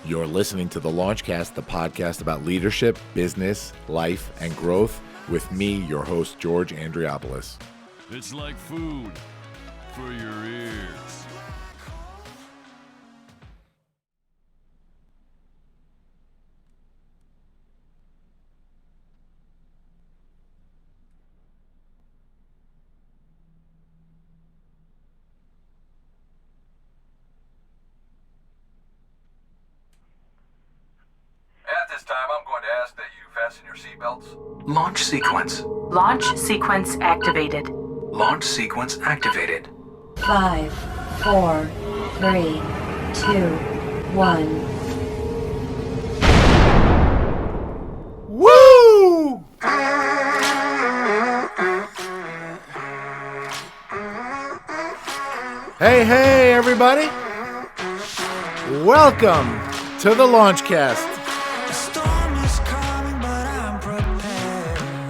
You're listening to the Launchcast, the podcast about leadership, business, life, and growth with me, your host, George Andriopoulos. It's like food for your ears. At this time, I'm going to ask that you fasten your seatbelts. Launch sequence. Launch sequence activated. Launch sequence activated. 5, 4, 3, 2, 1. Woo! Hey, everybody. Welcome to the Launchcast.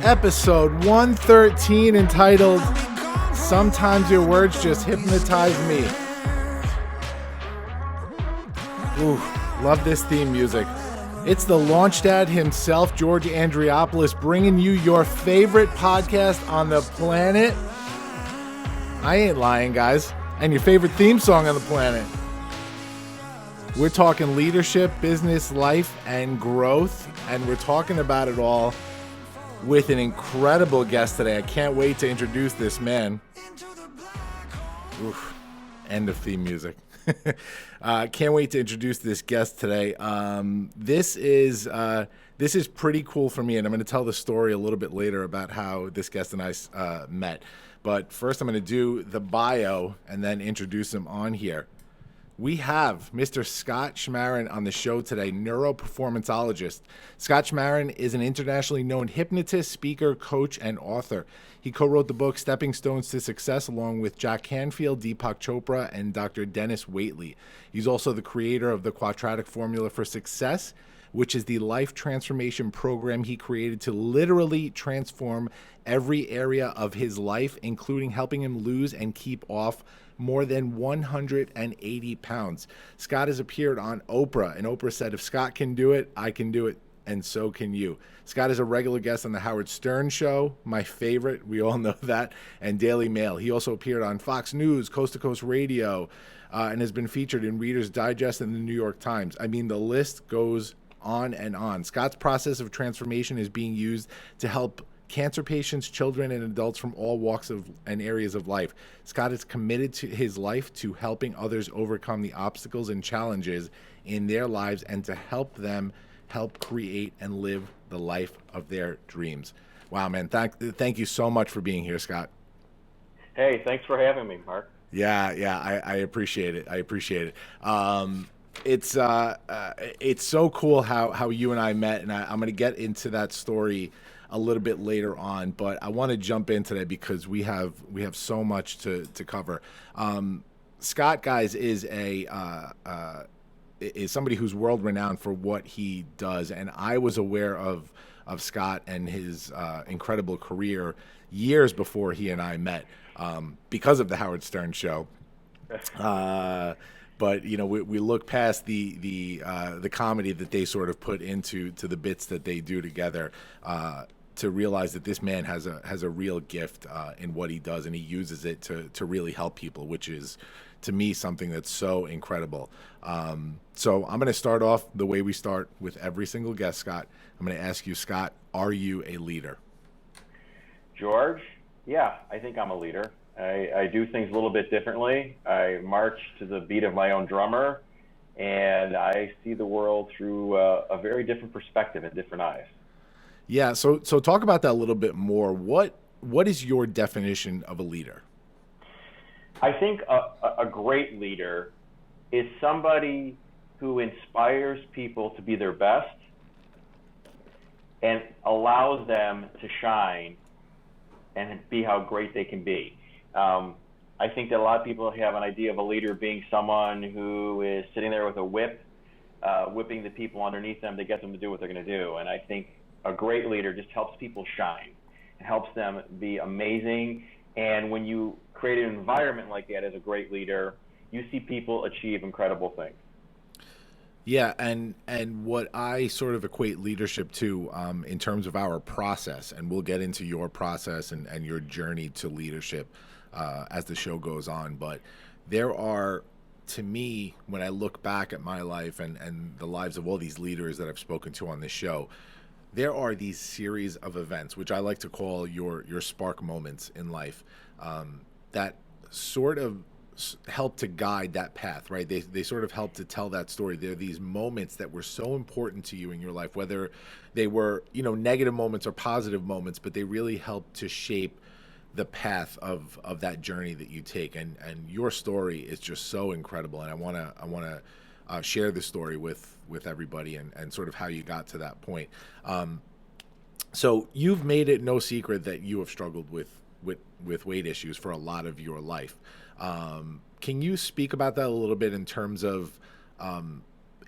Episode 113, entitled Sometimes Your Words Just Hypnotize Me. Ooh, love this theme music. It's the launch dad himself, George Andriopoulos, bringing you your favorite podcast on the planet. I ain't lying, guys. And your favorite theme song on the planet. We're talking leadership, business, life, and growth. And we're talking about it all with an incredible guest today. I can't wait to introduce this man. Oof, end of theme music. Can't wait to introduce this guest today. This is pretty cool for me, and I'm going to tell the story a little bit later about how this guest and I met. But first, I'm going to do the bio and then introduce him on here. We have Mr. Scott Schmaren on the show today, neuroperformanceologist. Scott Schmaren is an internationally known hypnotist, speaker, coach, and author. He co-wrote the book Stepping Stones to Success along with Jack Canfield, Deepak Chopra, and Dr. Dennis Waitley. He's also the creator of the Quadratic Formula for Success, which is the life transformation program he created to literally transform every area of his life, including helping him lose and keep off more than 180 pounds. Scott has appeared on Oprah, and Oprah said, if Scott can do it, I can do it, and so can you. Scott is a regular guest on the Howard Stern Show, my favorite, we all know that, and Daily Mail. He also appeared on Fox News, Coast to Coast Radio, and has been featured in Reader's Digest and the New York Times. I mean, the list goes on and on. Scott's process of transformation is being used to help cancer patients, children, and adults from all walks of and areas of life. Scott is committed to his life to helping others overcome the obstacles and challenges in their lives and to help them help create and live the life of their dreams. Wow, man. Thank you so much for being here, Scott. Hey, thanks for having me, Mark. Yeah, I appreciate it. It's so cool how you and I met, and I'm going to get into that story a little bit later on, but I want to jump in today because we have so much to cover. Scott, guys, is somebody who's world renowned for what he does, and I was aware of Scott and his incredible career years before he and I met because of the Howard Stern Show. But you know, we look past the comedy that they sort of put into the bits that they do together to realize that this man has a real gift in what he does, and he uses it to really help people, which is, to me, something that's so incredible. So I'm going to start off the way we start with every single guest, Scott. I'm going to ask you, Scott, are you a leader? George, yeah, I think I'm a leader. I do things a little bit differently. I march to the beat of my own drummer, and I see the world through a very different perspective and different eyes. Yeah, so talk about that a little bit more. What is your definition of a leader? I think a great leader is somebody who inspires people to be their best and allows them to shine and be how great they can be. I think that a lot of people have an idea of a leader being someone who is sitting there with a whip, whipping the people underneath them to get them to do what they're going to do. And I think a great leader just helps people shine. It helps them be amazing. And when you create an environment like that as a great leader, you see people achieve incredible things. Yeah, and what I sort of equate leadership to, in terms of our process, and we'll get into your process and your journey to leadership as the show goes on. But there are, to me, when I look back at my life and the lives of all these leaders that I've spoken to on this show, there are these series of events, which I like to call your spark moments in life, that sort of help to guide that path, right? They sort of help to tell that story. There are these moments that were so important to you in your life, whether they were, negative moments or positive moments, but they really helped to shape the path of that journey that you take. And your story is just so incredible. And I want to share the story with everybody and sort of how you got to that point. So you've made it no secret that you have struggled with weight issues for a lot of your life. Can you speak about that a little bit in terms of,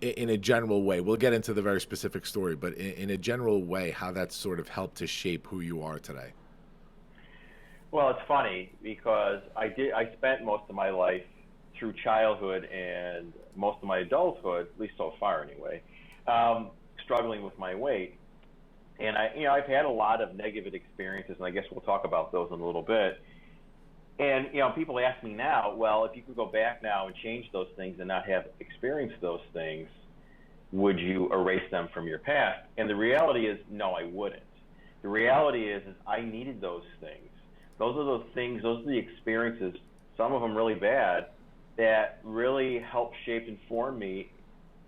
in a general way? We'll get into the very specific story, but in a general way, how that's sort of helped to shape who you are today. Well, it's funny because I spent most of my life through childhood and most of my adulthood, at least so far anyway, struggling with my weight. And I've had a lot of negative experiences, and I guess we'll talk about those in a little bit. And, people ask me now, well, if you could go back now and change those things and not have experienced those things, would you erase them from your past? And the reality is, no, I wouldn't. The reality is I needed those things. Those are the experiences, some of them really bad, that really helped shape and form me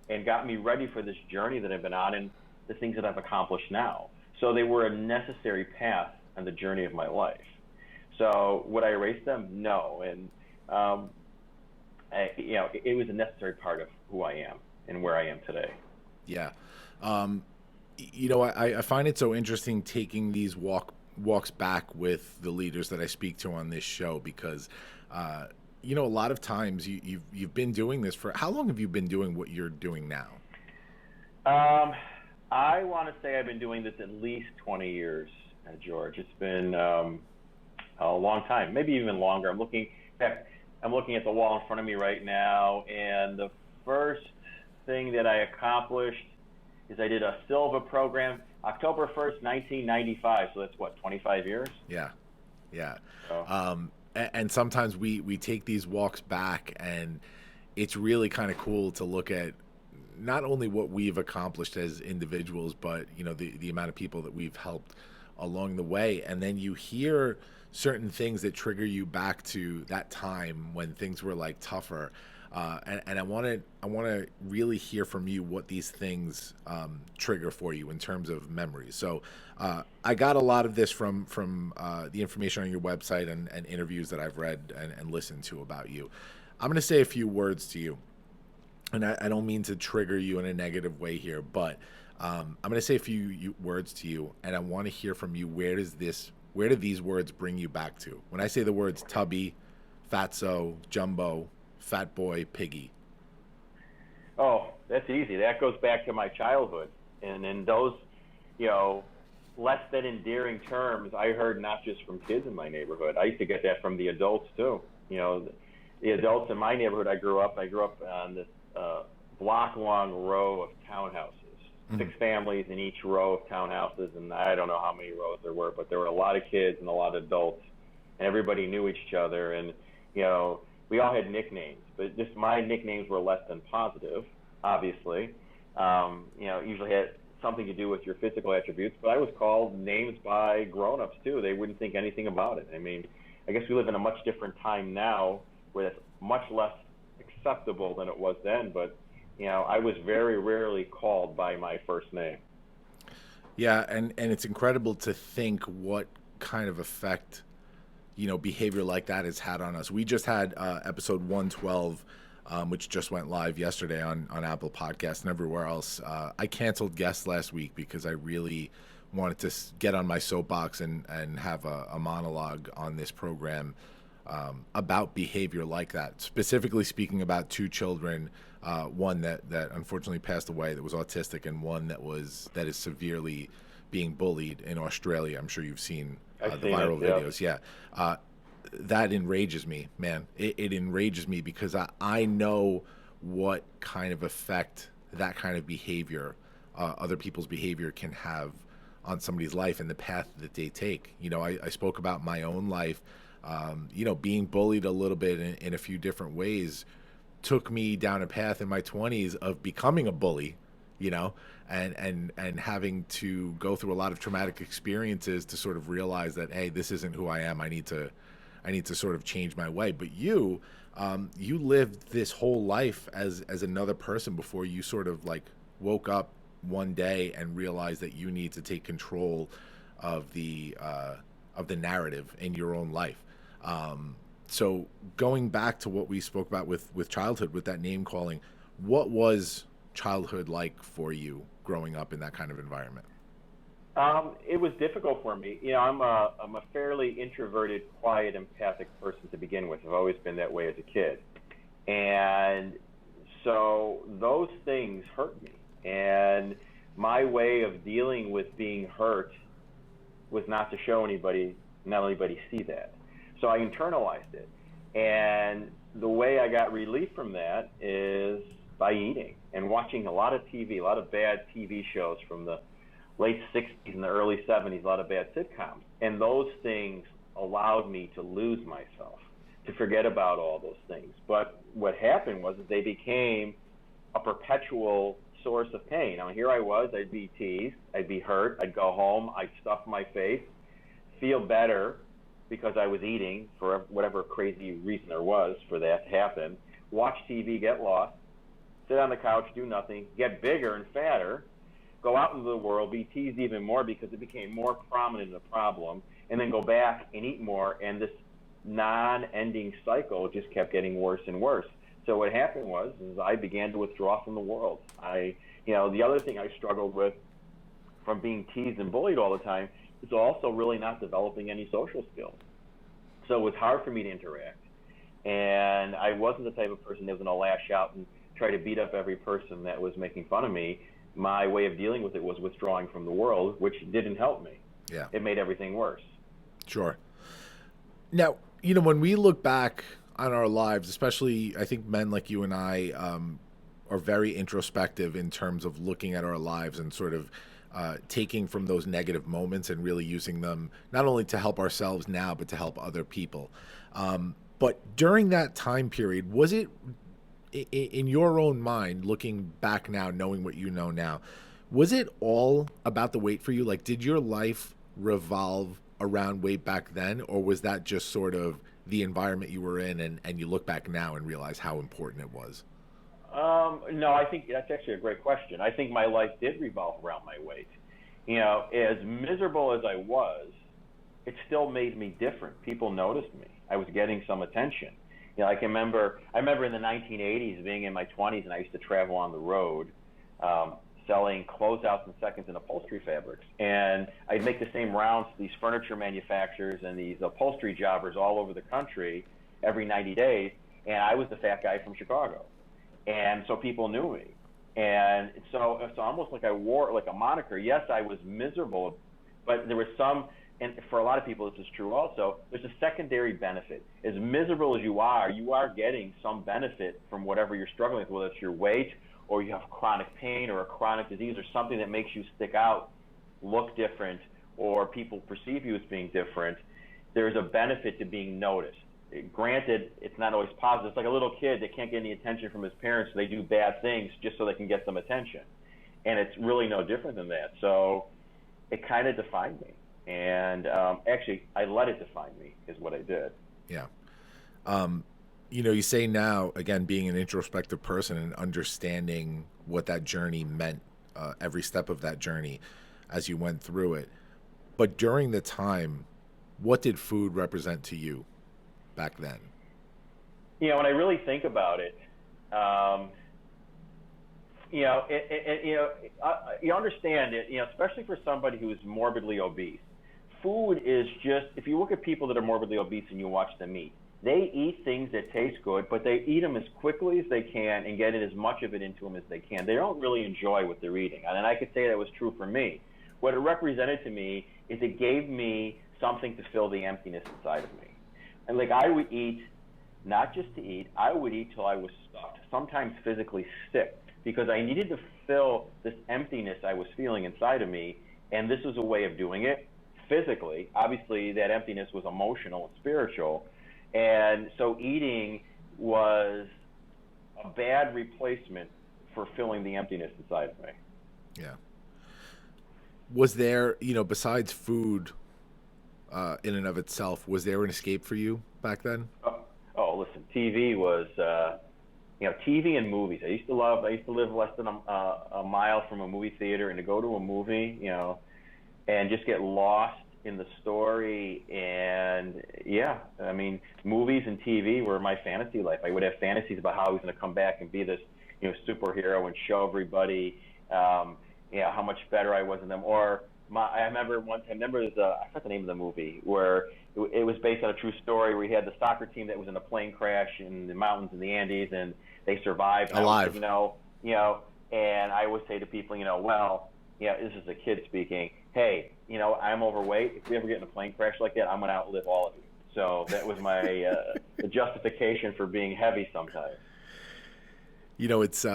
and got me ready for this journey that I've been on and the things that I've accomplished now. So they were a necessary path on the journey of my life. So would I erase them? No. And, it was a necessary part of who I am and where I am today. Yeah. I find it so interesting taking these walks back with the leaders that I speak to on this show because, a lot of times you've been doing this for, how long have you been doing what you're doing now? I want to say I've been doing this at least 20 years, George. It's been a long time, maybe even longer. I'm looking at the wall in front of me right now, and the first thing that I accomplished is I did a Silva program, October 1st, 1995. So that's what, 25 years? Yeah. So. And sometimes we take these walks back, and it's really kind of cool to look at not only what we've accomplished as individuals, but the amount of people that we've helped along the way. And then you hear certain things that trigger you back to that time when things were like tougher. And I want to really hear from you what these things trigger for you in terms of memories. So I got a lot of this from the information on your website and interviews that I've read and listened to about you. I'm going to say a few words to you. And I don't mean to trigger you in a negative way here, but I'm going to say a few words to you, and I want to hear from you. Where do these words bring you back to? When I say the words tubby, fatso, jumbo, fat boy, piggy. Oh, that's easy. That goes back to my childhood. And in those, less than endearing terms, I heard not just from kids in my neighborhood. I used to get that from the adults too. The adults in my neighborhood I grew up on this block-long row of townhouses, 6 families in each row of townhouses, and I don't know how many rows there were, but there were a lot of kids and a lot of adults, and everybody knew each other, and we all had nicknames, but just my nicknames were less than positive, obviously. Usually had something to do with your physical attributes, but I was called names by grown-ups too. They wouldn't think anything about it. I mean, I guess we live in a much different time now where that's much less acceptable than it was then, but I was very rarely called by my first name. Yeah, and it's incredible to think what kind of effect behavior like that has had on us. We just had episode 112, which just went live yesterday on Apple Podcasts and everywhere else. I canceled guests last week because I really wanted to get on my soapbox and have a monologue on this program about behavior like that, specifically speaking about 2 children, one that unfortunately passed away that was autistic, and one that is severely being bullied in Australia. I'm sure you've seen the viral videos. Yeah. That enrages me, man. It enrages me because I know what kind of effect that kind of behavior, other people's behavior can have on somebody's life and the path that they take. You know, I spoke about my own life, you know, being bullied a little bit in a few different ways took me down a path in my 20s of becoming a bully, you know, and having to go through a lot of traumatic experiences to sort of realize that, hey, this isn't who I am. I need to sort of change my way. But you lived this whole life as another person before you sort of like woke up one day and realized that you need to take control of the narrative in your own life. So going back to what we spoke about with childhood, with that name calling, what was childhood like for you growing up in that kind of environment? It was difficult for me. You know, I'm a fairly introverted, quiet, empathic person to begin with. I've always been that way as a kid. And so those things hurt me. And my way of dealing with being hurt was not to show anybody, not let anybody see that. So I internalized it. And the way I got relief from that is by eating and watching a lot of TV, a lot of bad TV shows from the late 60s and the early 70s, a lot of bad sitcoms. And those things allowed me to lose myself, to forget about all those things. But what happened was that they became a perpetual source of pain. Now, here I was, I'd be teased, I'd be hurt, I'd go home, I'd stuff my face, feel better because I was eating for whatever crazy reason there was for that to happen, watch TV, get lost, sit on the couch, do nothing, get bigger and fatter, go out into the world, be teased even more because it became more prominent in the problem, and then go back and eat more, and this non-ending cycle just kept getting worse and worse. So what happened was I began to withdraw from the world. The other thing I struggled with from being teased and bullied all the time is also really not developing any social skills. So it was hard for me to interact. And I wasn't the type of person that was going to lash out and try to beat up every person that was making fun of me. My way of dealing with it was withdrawing from the world, which didn't help me. Yeah. It made everything worse. Sure. Now, you know, when we look back on our lives, especially I think men like you and I are very introspective in terms of looking at our lives and sort of taking from those negative moments and really using them not only to help ourselves now, but to help other people. But during that time period, was it in your own mind, looking back now, knowing what you know now, was it all about the weight for you? Like, did your life revolve around weight back then, or was that just sort of the environment you were in and you look back now and realize how important it was? No, I think that's actually a great question. I think my life did revolve around my weight. You know, as miserable as I was, it still made me different. People noticed me. I was getting some attention. You know, I remember in the 1980s being in my 20s, and I used to travel on the road selling closeouts and seconds and upholstery fabrics. And I'd make the same rounds to these furniture manufacturers and these upholstery jobbers all over the country every 90 days, and I was the fat guy from Chicago. And so people knew me. And so it's almost like I wore like a moniker. Yes, I was miserable, but there was some, and for a lot of people this is true also, there's a secondary benefit. As miserable as you are getting some benefit from whatever you're struggling with, whether it's your weight or you have chronic pain or a chronic disease or something that makes you stick out, look different, or people perceive you as being different. There's a benefit to being noticed. Granted, it's not always positive. It's like a little kid that can't get any attention from his parents, so they do bad things just so they can get some attention. And it's really no different than that. So it kind of defined me. And actually, I let it define me is what I did. Yeah. You know, you say now, again, being an introspective person and understanding what that journey meant, every step of that journey as you went through it. But during the time, what did food represent to you back then? You know, when I really think about it, you understand it, you know, especially for somebody who is morbidly obese. Food is just, if you look at people that are morbidly obese and you watch them eat, they eat things that taste good, but they eat them as quickly as they can and get as much of it into them as they can. They don't really enjoy what they're eating. And I could say that was true for me. What it represented to me is it gave me something to fill the emptiness inside of me. And like I would eat, not just to eat, I would eat till I was stuffed, sometimes physically sick, because I needed to fill this emptiness I was feeling inside of me, and this was a way of doing it physically. Obviously, that emptiness was emotional and spiritual, and so eating was a bad replacement for filling the emptiness inside of me. Yeah. Was there, besides food in and of itself, was there an escape for you back then? Oh, listen, TV was, TV and movies. I used to live less than a mile from a movie theater, and to go to a movie, and just get lost in the story. And yeah, I mean, movies and TV were my fantasy life. I would have fantasies about how I was going to come back and be this, superhero and show everybody, how much better I was than them. Or I remember one time, I forgot the name of the movie, where it was based on a true story, where you had the soccer team that was in a plane crash in the mountains in the Andes, and they survived. Alive. And I would say to people, this is a kid speaking, hey, I'm overweight. If we ever get in a plane crash like that, I'm going to outlive all of you. So that was my the justification for being heavy sometimes. It's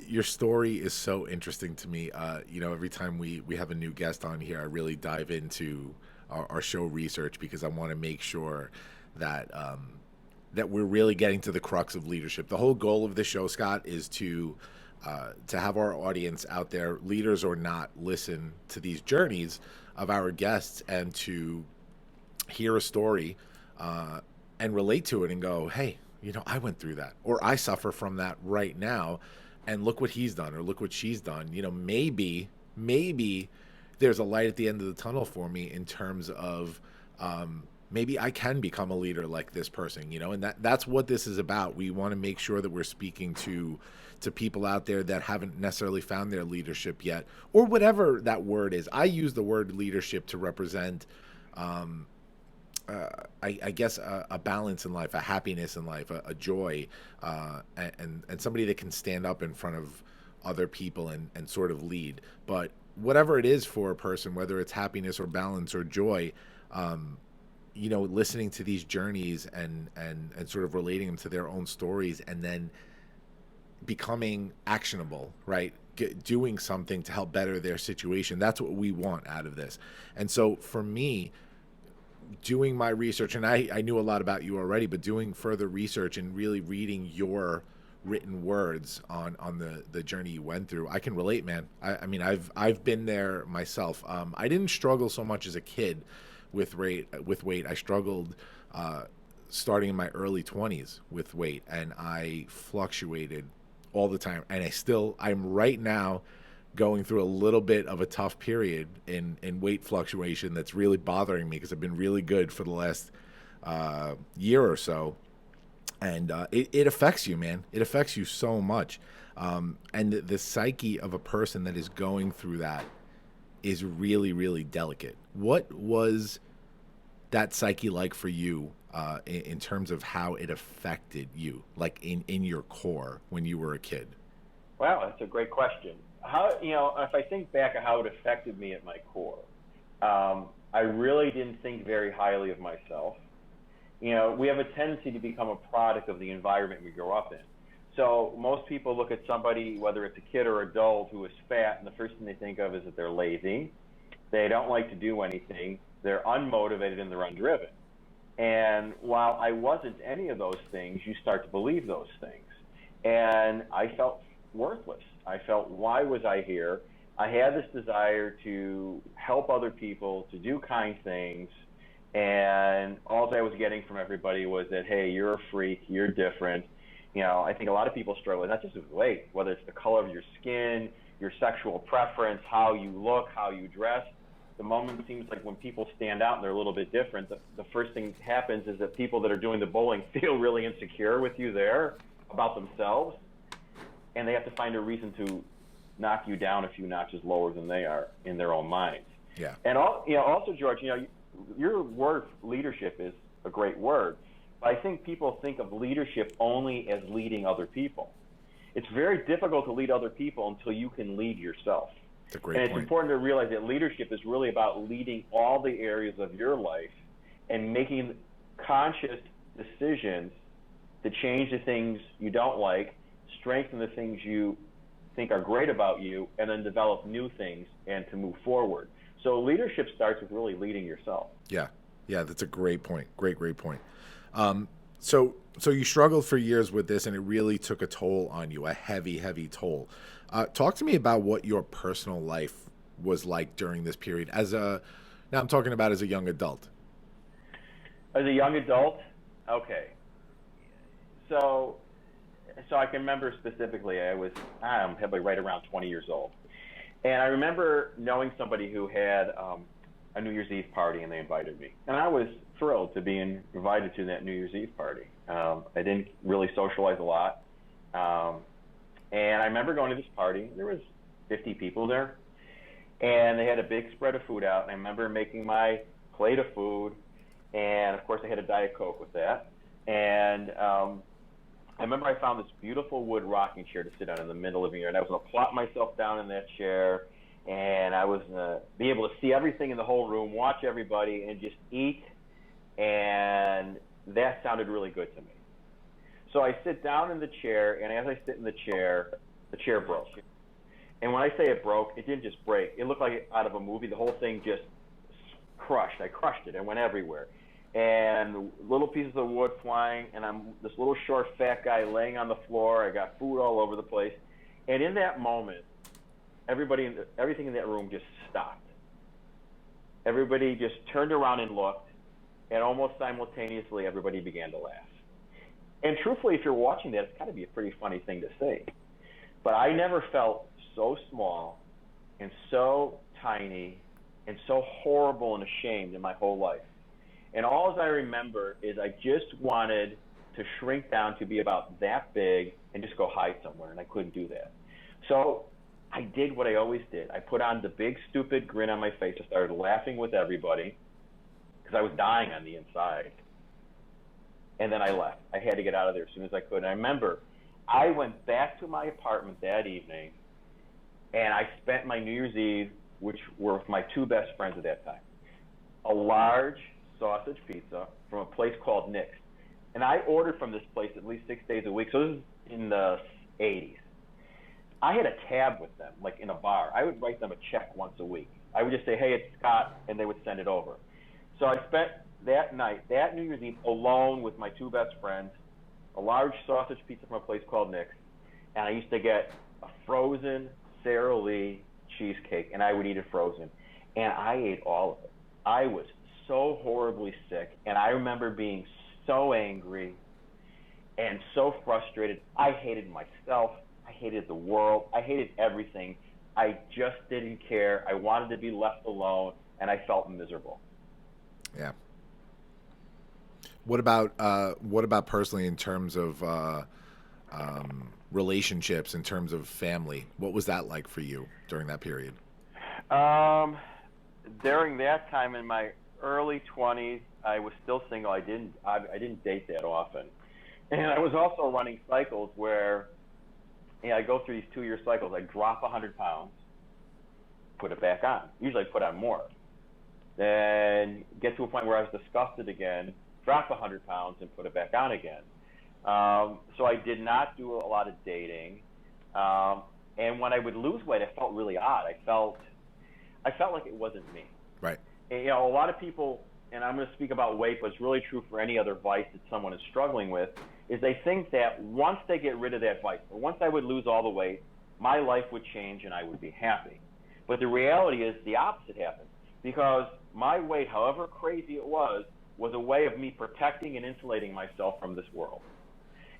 your story is so interesting to me. Every time we have a new guest on here, I really dive into our show research, because I want to make sure that that we're really getting to the crux of leadership. The whole goal of this show, Scott, is to have our audience out there, leaders or not, listen to these journeys of our guests and to hear a story and relate to it and go, hey, I went through that, or I suffer from that right now, and look what he's done, or look what she's done. Maybe there's a light at the end of the tunnel for me in terms of maybe I can become a leader like this person, and that's what this is about. We want to make sure that we're speaking to people out there that haven't necessarily found their leadership yet, or whatever that word is. I use the word leadership to represent I guess a balance in life, a happiness in life, a joy, and somebody that can stand up in front of other people and sort of lead. But whatever it is for a person, whether it's happiness or balance or joy, listening to these journeys and sort of relating them to their own stories, and then becoming actionable, right? Doing something to help better their situation. That's what we want out of this. And so for me, doing my research, and I knew a lot about you already, but doing further research and really reading your written words on the journey you went through, I can relate, man. I mean, I've been there myself. I didn't struggle so much as a kid with weight. I struggled starting in my early 20s with weight, and I fluctuated all the time. And I'm right now going through a little bit of a tough period in weight fluctuation that's really bothering me, because I've been really good for the last year or so. And it affects you, man. It affects you so much. And the psyche of a person that is going through that is really, really delicate. What was that psyche like for you in terms of how it affected you, like in your core when you were a kid? Wow, that's a great question. If I think back on how it affected me at my core, I really didn't think very highly of myself. We have a tendency to become a product of the environment we grow up in. So most people look at somebody, whether it's a kid or adult, who is fat, and the first thing they think of is that they're lazy, they don't like to do anything, they're unmotivated, and they're undriven. And while I wasn't any of those things, you start to believe those things. And I felt worthless. I felt, why was I here? I had this desire to help other people, to do kind things, and all I was getting from everybody was that, hey, you're a freak, you're different. I think a lot of people struggle, not just with weight, whether it's the color of your skin, your sexual preference, how you look, how you dress. The moment it seems like when people stand out and they're a little bit different, the first thing that happens is that people that are doing the bullying feel really insecure with you there about themselves, and they have to find a reason to knock you down a few notches lower than they are in their own minds. Yeah. And also, George, your word leadership is a great word, but I think people think of leadership only as leading other people. It's very difficult to lead other people until you can lead yourself. That's a great point. It's important to realize that leadership is really about leading all the areas of your life and making conscious decisions to change the things you don't like strengthen the things you think are great about you, and then develop new things and to move forward. So leadership starts with really leading yourself. Yeah, that's a great point. Great point. So you struggled for years with this, and it really took a toll on you, a heavy toll. Talk to me about what your personal life was like during this period. Now I'm talking about as a young adult. As a young adult, okay. So I can remember specifically, I'm probably right around 20 years old. And I remember knowing somebody who had a New Year's Eve party, and they invited me. And I was thrilled to be invited to that New Year's Eve party. I didn't really socialize a lot. And I remember going to this party. There was 50 people there. And they had a big spread of food out. And I remember making my plate of food. And, of course, I had a Diet Coke with that. And I remember I found this beautiful wood rocking chair to sit on in the middle of the year, and I was going to plop myself down in that chair, and I was going to be able to see everything in the whole room, watch everybody, and just eat, and that sounded really good to me. So I sit down in the chair, and as I sit in the chair broke. And when I say it broke, it didn't just break. It looked like out of a movie. The whole thing just crushed. I crushed it and went everywhere. And little pieces of wood flying, and I'm this little short fat guy laying on the floor. I got food all over the place. And in that moment, everything in that room just stopped. Everybody just turned around and looked, and almost simultaneously, everybody began to laugh. And truthfully, if you're watching that, it's got to be a pretty funny thing to say. But I never felt so small and so tiny and so horrible and ashamed in my whole life. And all I remember is I just wanted to shrink down to be about that big and just go hide somewhere, and I couldn't do that. So I did what I always did. I put on the big, stupid grin on my face. I started laughing with everybody because I was dying on the inside. And then I left. I had to get out of there as soon as I could. And I remember I went back to my apartment that evening, and I spent my New Year's Eve, which were with my two best friends at that time, a large sausage pizza from a place called Nick's. And I ordered from this place at least 6 days a week. So this is in the 80s. I had a tab with them, like in a bar. I would write them a check once a week. I would just say, hey, it's Scott, and they would send it over. So I spent that night, that New Year's Eve, alone with my two best friends, a large sausage pizza from a place called Nick's, and I used to get a frozen Sara Lee cheesecake, and I would eat it frozen. And I ate all of it. I was so horribly sick, and I remember being so angry and so frustrated. I hated myself. I hated the world. I hated everything. I just didn't care. I wanted to be left alone, and I felt miserable. Yeah. What about personally in terms of relationships, in terms of family? What was that like for you during that period? During that time in my early 20s, I was still single. I didn't date that often, and I was also running cycles where I go through these 2-year cycles. I drop 100 pounds, put it back on. Usually I put on more. Then get to a point where I was disgusted again, drop 100 pounds and put it back on again. So I did not do a lot of dating. And when I would lose weight, I felt really odd. I felt like it wasn't me. Right. And, a lot of people, and I'm going to speak about weight, but it's really true for any other vice that someone is struggling with, is they think that once they get rid of that vice, or once I would lose all the weight, my life would change and I would be happy. But the reality is the opposite happened, because my weight, however crazy it was a way of me protecting and insulating myself from this world.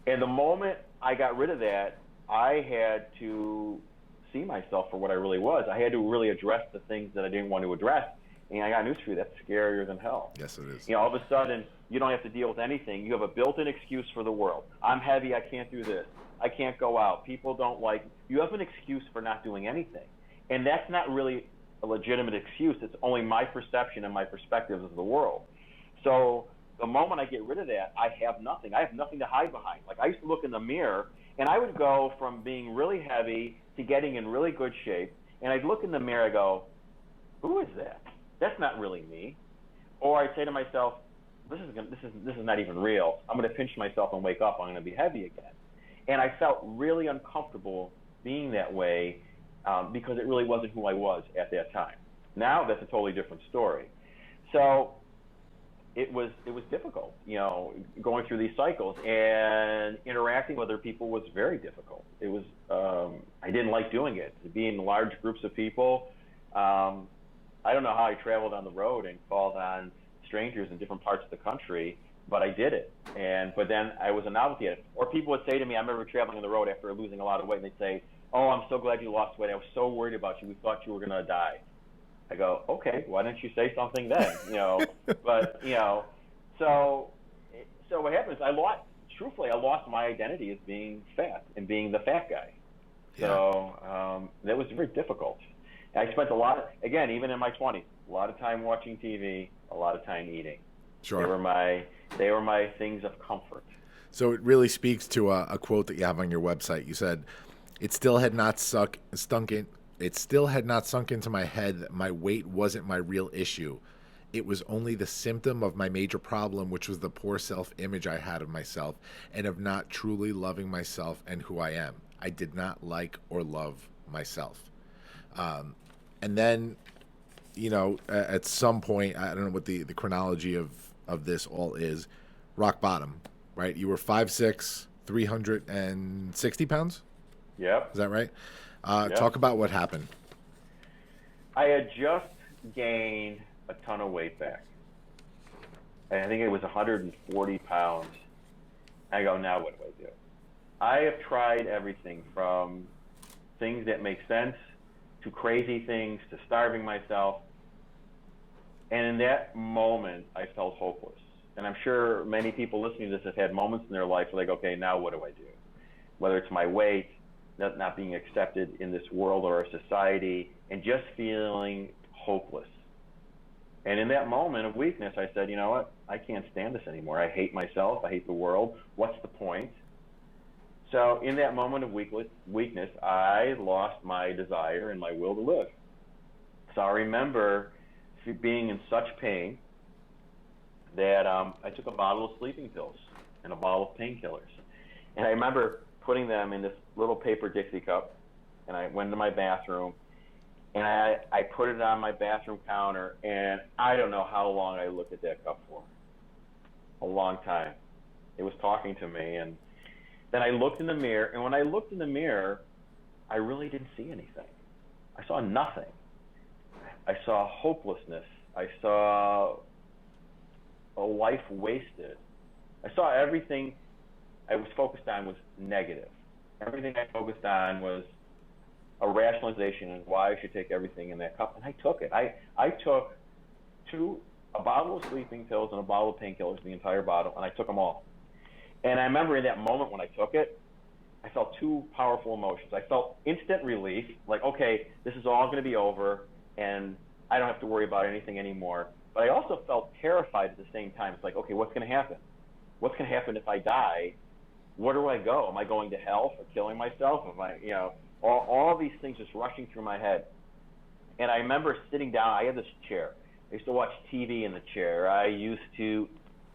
And the moment I got rid of that, I had to see myself for what I really was. I had to really address the things that I didn't want to address. And I got news for you, that's scarier than hell. Yes, it is. All of a sudden, you don't have to deal with anything. You have a built-in excuse for the world. I'm heavy, I can't do this. I can't go out. People don't like me. You have an excuse for not doing anything. And that's not really a legitimate excuse. It's only my perception and my perspective of the world. So the moment I get rid of that, I have nothing. I have nothing to hide behind. Like, I used to look in the mirror, and I would go from being really heavy to getting in really good shape, and I'd look in the mirror and go, who is that? That's not really me. Or I'd say to myself, this is not even real. I'm going to pinch myself and wake up. I'm going to be heavy again. And I felt really uncomfortable being that way because it really wasn't who I was at that time. Now that's a totally different story. So it was difficult, going through these cycles, and interacting with other people was very difficult. It was I didn't like doing it. To be in large groups of people, I don't know how I traveled on the road and called on strangers in different parts of the country, but I did it. But then I was a novelty at it. Or people would say to me, I remember traveling on the road after losing a lot of weight, and they'd say, "Oh, I'm so glad you lost weight. I was so worried about you. We thought you were going to die." I go, "Okay, why didn't you say something then?" But so what happens? I lost my identity as being fat and being the fat guy. Yeah. So that was very difficult. And I spent again, even in my 20s, a lot of time watching TV, a lot of time eating. Sure. They were my things of comfort. So it really speaks to a quote that you have on your website. You said, "It still had not sunk into my head that my weight wasn't my real issue. It was only the symptom of my major problem, which was the poor self-image I had of myself and of not truly loving myself and who I am. I did not like or love myself." And then, at some point, I don't know what the chronology of this all is, rock bottom, right? You were 5'6", 360 pounds? Yep. Is that right? Yep. Talk about what happened. I had just gained a ton of weight back. And I think it was 140 pounds. I go, now what do I do? I have tried everything from things that make sense to crazy things to starving myself. And in that moment, I felt hopeless. And I'm sure many people listening to this have had moments in their life where they go, okay, now what do I do? Whether it's my weight, not being accepted in this world or our society, and just feeling hopeless. And in that moment of weakness, I said, you know what? I can't stand this anymore. I hate myself. I hate the world. What's the point? So in that moment of weakness, I lost my desire and my will to live. So I remember being in such pain that I took a bottle of sleeping pills and a bottle of painkillers. And I remember putting them in this little paper Dixie cup, and I went to my bathroom, and I put it on my bathroom counter, and I don't know how long I looked at that cup for. A long time. It was talking to me, and then I looked in the mirror, and when I looked in the mirror, I really didn't see anything. I saw nothing. I saw hopelessness. I saw a life wasted. I saw everything I was focused on was negative. Everything I focused on was a rationalization and why I should take everything in that cup, and I took it. I took a bottle of sleeping pills and a bottle of painkillers, the entire bottle, and I took them all. And I remember in that moment when I took it, I felt two powerful emotions. I felt instant relief, like, okay, this is all going to be over, and I don't have to worry about anything anymore. But I also felt terrified at the same time. It's like, okay, what's going to happen? What's going to happen if I die? Where do I go? Am I going to hell for killing myself? Am I, all these things just rushing through my head. And I remember sitting down. I had this chair. I used to watch TV in the chair. I used to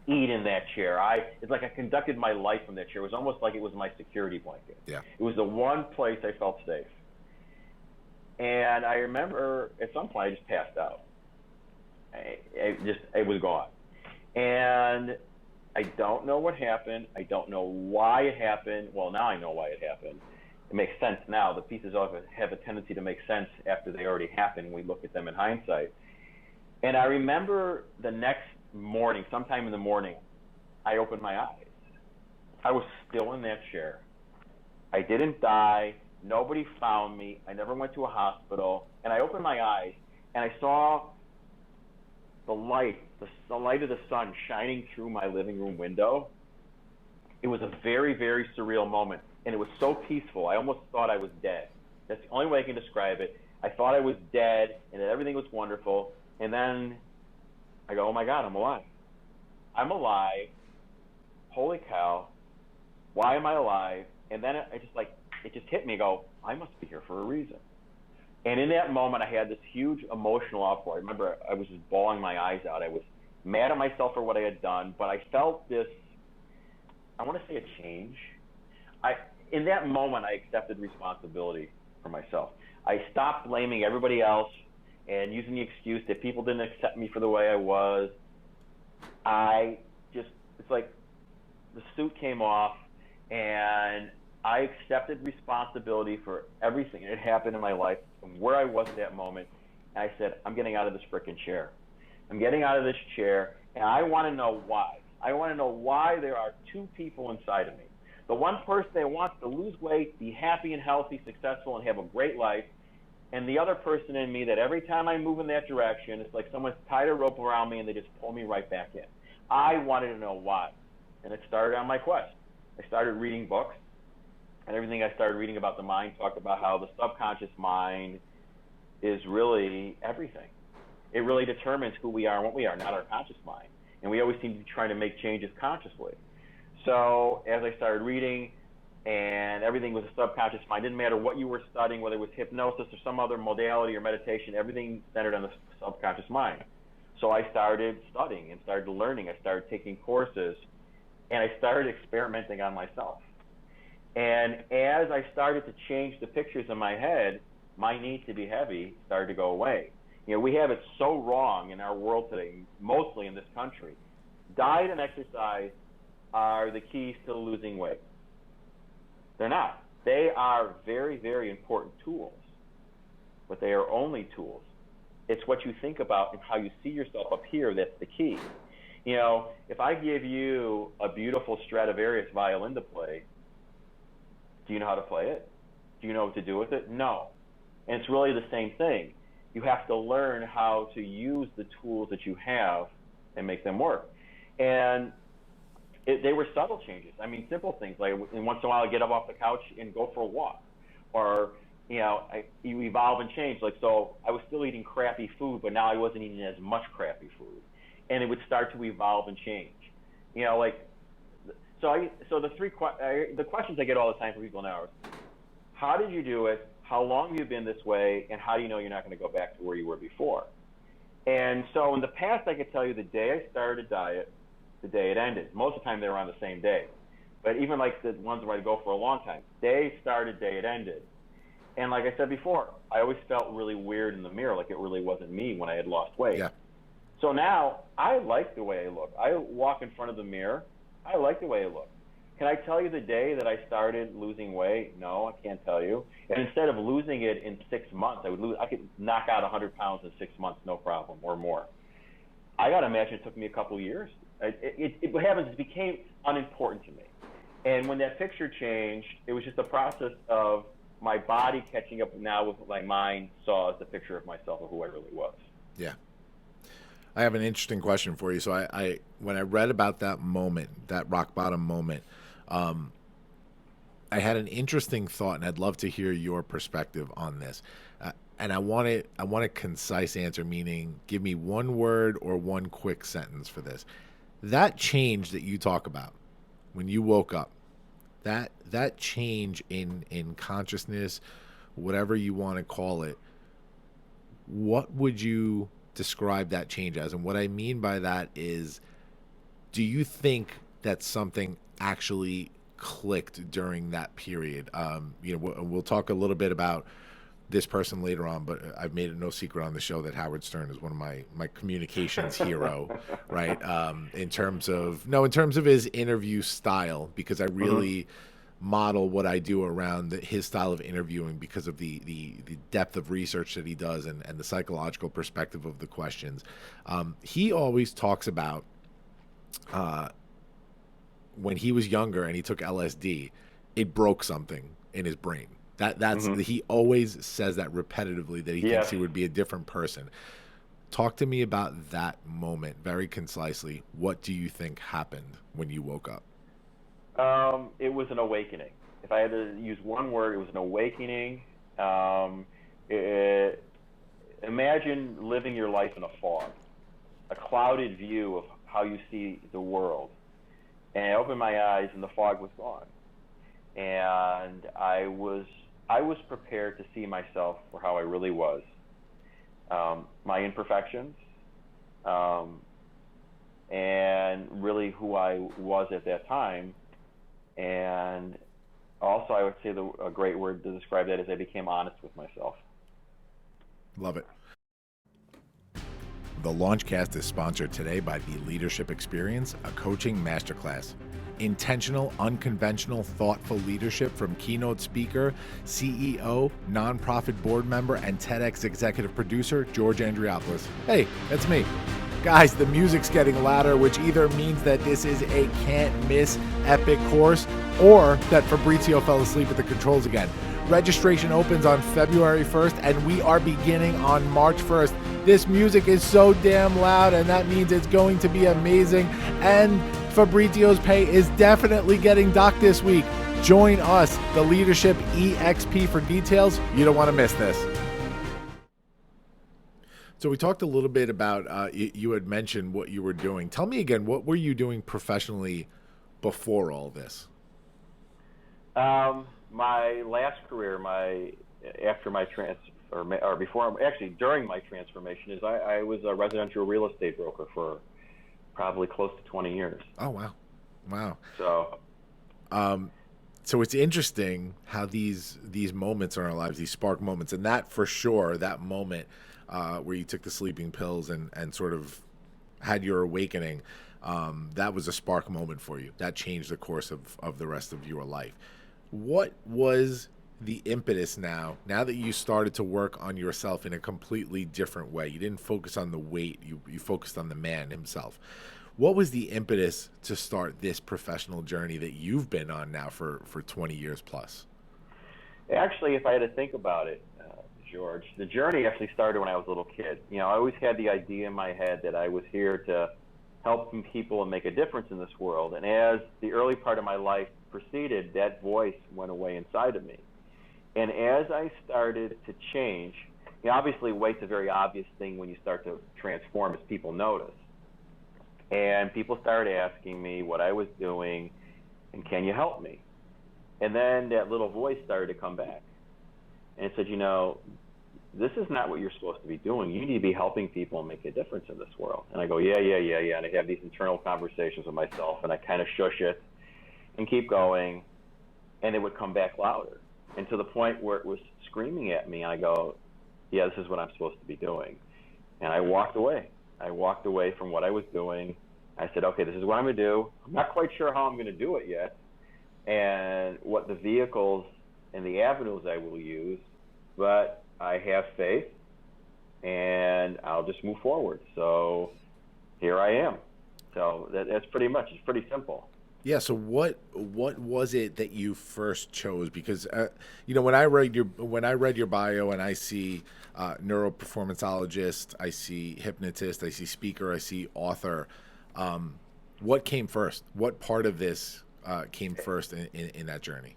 eat in that chair. It's like I conducted my life from that chair. It was almost like it was my security blanket. Yeah. It was the one place I felt safe. And I remember at some point I just passed out. It was gone. And I don't know what happened. I don't know why it happened. Well, now I know why it happened. It makes sense now. The pieces have a tendency to make sense after they already happened. We look at them in hindsight. And I remember the next morning, sometime in the morning, I opened my eyes. I was still in that chair. I didn't die. Nobody found me. I never went to a hospital. And I opened my eyes, and I saw the light of the sun shining through my living room window. It was a very, very surreal moment, and it was so peaceful. I almost thought I was dead. That's the only way I can describe it. I thought I was dead, and that everything was wonderful, and then I go, oh my God, I'm alive. I'm alive. Holy cow. Why am I alive? And then it just hit me, I must be here for a reason. And in that moment, I had this huge emotional outpour. I remember I was just bawling my eyes out. I was mad at myself for what I had done, but I felt this, I want to say a change. in that moment, I accepted responsibility for myself. I stopped blaming everybody else and using the excuse that people didn't accept me for the way I was. It's like the suit came off, and I accepted responsibility for everything that happened in my life and where I was at that moment. And I said, I'm getting out of this frickin' chair. I'm getting out of this chair, and I want to know why. I want to know why there are two people inside of me. The one person that wants to lose weight, be happy and healthy, successful, and have a great life, and the other person in me that every time I move in that direction, it's like someone's tied a rope around me and they just pull me right back in. I wanted to know why. And it started on my quest. I started reading books, and everything I started reading about the mind talked about how the subconscious mind is really everything. It really determines who we are and what we are, not our conscious mind. And we always seem to be trying to make changes consciously. So as I started reading, and everything was a subconscious mind, didn't matter what you were studying, whether it was hypnosis or some other modality or meditation, everything centered on the subconscious mind. So I started studying and started learning. I started taking courses, and I started experimenting on myself. And as I started to change the pictures in my head, my need to be heavy started to go away. You know, we have it so wrong in our world today, mostly in this country. Diet and exercise are the keys to losing weight. They're not. They are very, very important tools, but they are only tools. It's what you think about and how you see yourself up here that's the key. You know, if I give you a beautiful Stradivarius violin to play, do you know how to play it? Do you know what to do with it? No. And it's really the same thing. You have to learn how to use the tools that you have and make them work. And they were subtle changes. I mean, simple things like once in a while I get up off the couch and go for a walk, or you evolve and change. Like, so I was still eating crappy food, but now I wasn't eating as much crappy food, and it would start to evolve and change. You know, like so the questions I get all the time from people now is, how did you do it? How long have you been this way? And how do you know you're not going to go back to where you were before? And so in the past, I could tell you the day I started a diet, the day it ended. Most of the time they were on the same day. But even like the ones where I'd go for a long time, day started, day it ended. And like I said before, I always felt really weird in the mirror, like it really wasn't me when I had lost weight. Yeah. So now I like the way I look. I walk in front of the mirror. I like the way I look. Can I tell you the day that I started losing weight? No, I can't tell you. And instead of losing it in 6 months, I could knock out 100 pounds in 6 months, no problem, or more. I got to imagine it took me a couple of years. What happens is it became unimportant to me. And when that picture changed, it was just a process of my body catching up now with what my mind saw as the picture of myself of who I really was. Yeah. I have an interesting question for you. So I when I read about that moment, that rock bottom moment, I had an interesting thought, and I'd love to hear your perspective on this. And I want a concise answer, meaning give me one word or one quick sentence for this. That change that you talk about when you woke up, that change in consciousness, whatever you want to call it, what would you describe that change as? And what I mean by that is, do you think that something actually clicked during that period? We'll talk a little bit about this person later on, but I've made it no secret on the show that Howard Stern is one of my communications hero, right? In terms of his interview style, because I really model what I do around his style of interviewing because of the depth of research that he does and the psychological perspective of the questions. He always talks about when he was younger and he took LSD, it broke something in his brain. That's he always says that repetitively, that he thinks he would be a different person. Talk to me about that moment very concisely. What do you think happened when you woke up? It was an awakening. If I had to use one word, it was an awakening. Imagine living your life in a fog, a clouded view of how you see the world. And I opened my eyes and the fog was gone. And I was prepared to see myself for how I really was. My imperfections, and really who I was at that time. And also, I would say a great word to describe that is I became honest with myself. Love it. The Launchcast is sponsored today by The Leadership Experience, a coaching masterclass. Intentional, unconventional, thoughtful leadership from keynote speaker, CEO, nonprofit board member, and TEDx executive producer, George Andriopoulos. Hey, that's me. Guys, the music's getting louder, which either means that this is a can't-miss epic course or that Fabrizio fell asleep at the controls again. Registration opens on February 1st, and we are beginning on March 1st. This music is so damn loud, and that means it's going to be amazing. And Fabrizio's pay is definitely getting docked this week. Join us, the Leadership EXP, for details. You don't want to miss this. So we talked a little bit about, you had mentioned what you were doing. Tell me again, what were you doing professionally before all this? My last career, during my transformation, is I was a residential real estate broker for probably close to 20 years. Oh, wow. So it's interesting how these moments in our lives, these spark moments, and that for sure, that moment where you took the sleeping pills and sort of had your awakening, that was a spark moment for you. That changed the course of the rest of your life. What was the impetus now that you started to work on yourself in a completely different way? You didn't focus on the weight, you focused on the man himself. What was the impetus to start this professional journey that you've been on now for 20 years plus? Actually, if I had to think about it, George, the journey actually started when I was a little kid. I always had the idea in my head that I was here to help people and make a difference in this world. And as the early part of my life proceeded, that voice went away inside of me. And as I started to change, obviously weight's a very obvious thing when you start to transform, as people notice. And people started asking me what I was doing and can you help me? And then that little voice started to come back. And it said, this is not what you're supposed to be doing. You need to be helping people and make a difference in this world. And I go, yeah. And I have these internal conversations with myself, and I kind of shush it and keep going, and it would come back louder. And to the point where it was screaming at me, I go, yeah, this is what I'm supposed to be doing. And I walked away. I walked away from what I was doing. I said, okay, this is what I'm going to do. I'm not quite sure how I'm going to do it yet and what the vehicles and the avenues I will use, but I have faith and I'll just move forward. So here I am. So that's pretty much, it's pretty simple. Yeah. So what was it that you first chose? Because when I read your bio and I see neuroperformanceologist, I see hypnotist, I see speaker, I see author. What came first? What part of this came first in that journey?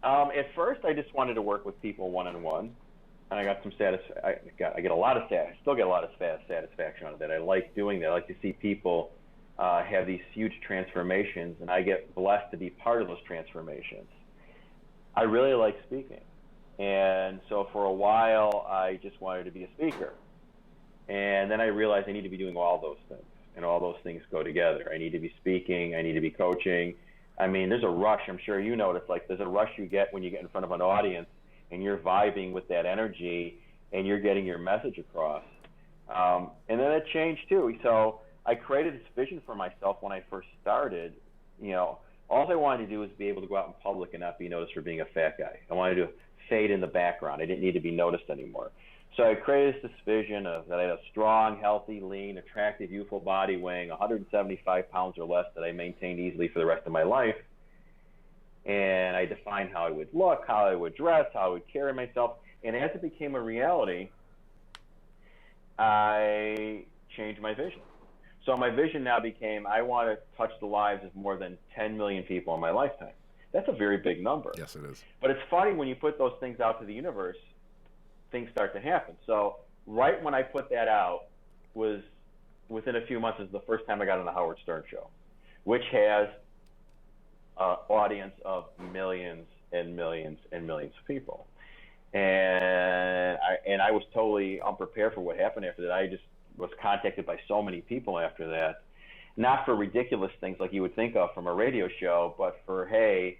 At first, I just wanted to work with people one-on-one, and I got some I get a lot of still get a lot of satisfaction out of that. I like doing that. I like to see people have these huge transformations, and I get blessed to be part of those transformations. I really like speaking, and so for a while I just wanted to be a speaker, and then I realized I need to be doing all those things, and all those things go together. I need to be speaking, I need to be coaching. I mean, there's a rush, I'm sure you notice, like there's a rush you get when you get in front of an audience and you're vibing with that energy and you're getting your message across. And then it changed too. So I created this vision for myself when I first started. All I wanted to do was be able to go out in public and not be noticed for being a fat guy. I wanted to fade in the background. I didn't need to be noticed anymore. So I created this vision of that I had a strong, healthy, lean, attractive, youthful body weighing 175 pounds or less that I maintained easily for the rest of my life. And I defined how I would look, how I would dress, how I would carry myself. And as it became a reality, I changed my vision. So my vision now became, I want to touch the lives of more than 10 million people in my lifetime. That's a very big number. Yes, it is. But it's funny, when you put those things out to the universe, things start to happen. So right when I put that out was within a few months is the first time I got on the Howard Stern show, which has an audience of millions and millions and millions of people. And I was totally unprepared for what happened after that. I just was contacted by so many people after that, not for ridiculous things like you would think of from a radio show, but for, hey,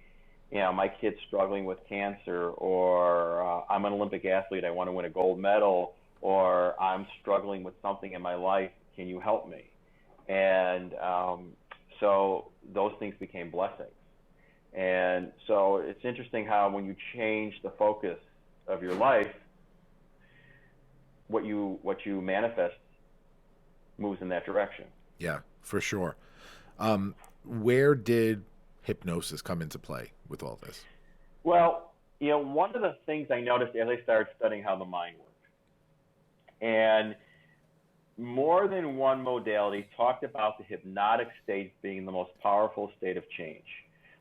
my kid's struggling with cancer, or I'm an Olympic athlete, I want to win a gold medal, or I'm struggling with something in my life, can you help me? And so those things became blessings. And so it's interesting how when you change the focus of your life, what you manifest moves in that direction. Yeah, for sure. Where did hypnosis come into play with all this? Well, one of the things I noticed as I started studying how the mind works, and more than one modality talked about the hypnotic state being the most powerful state of change.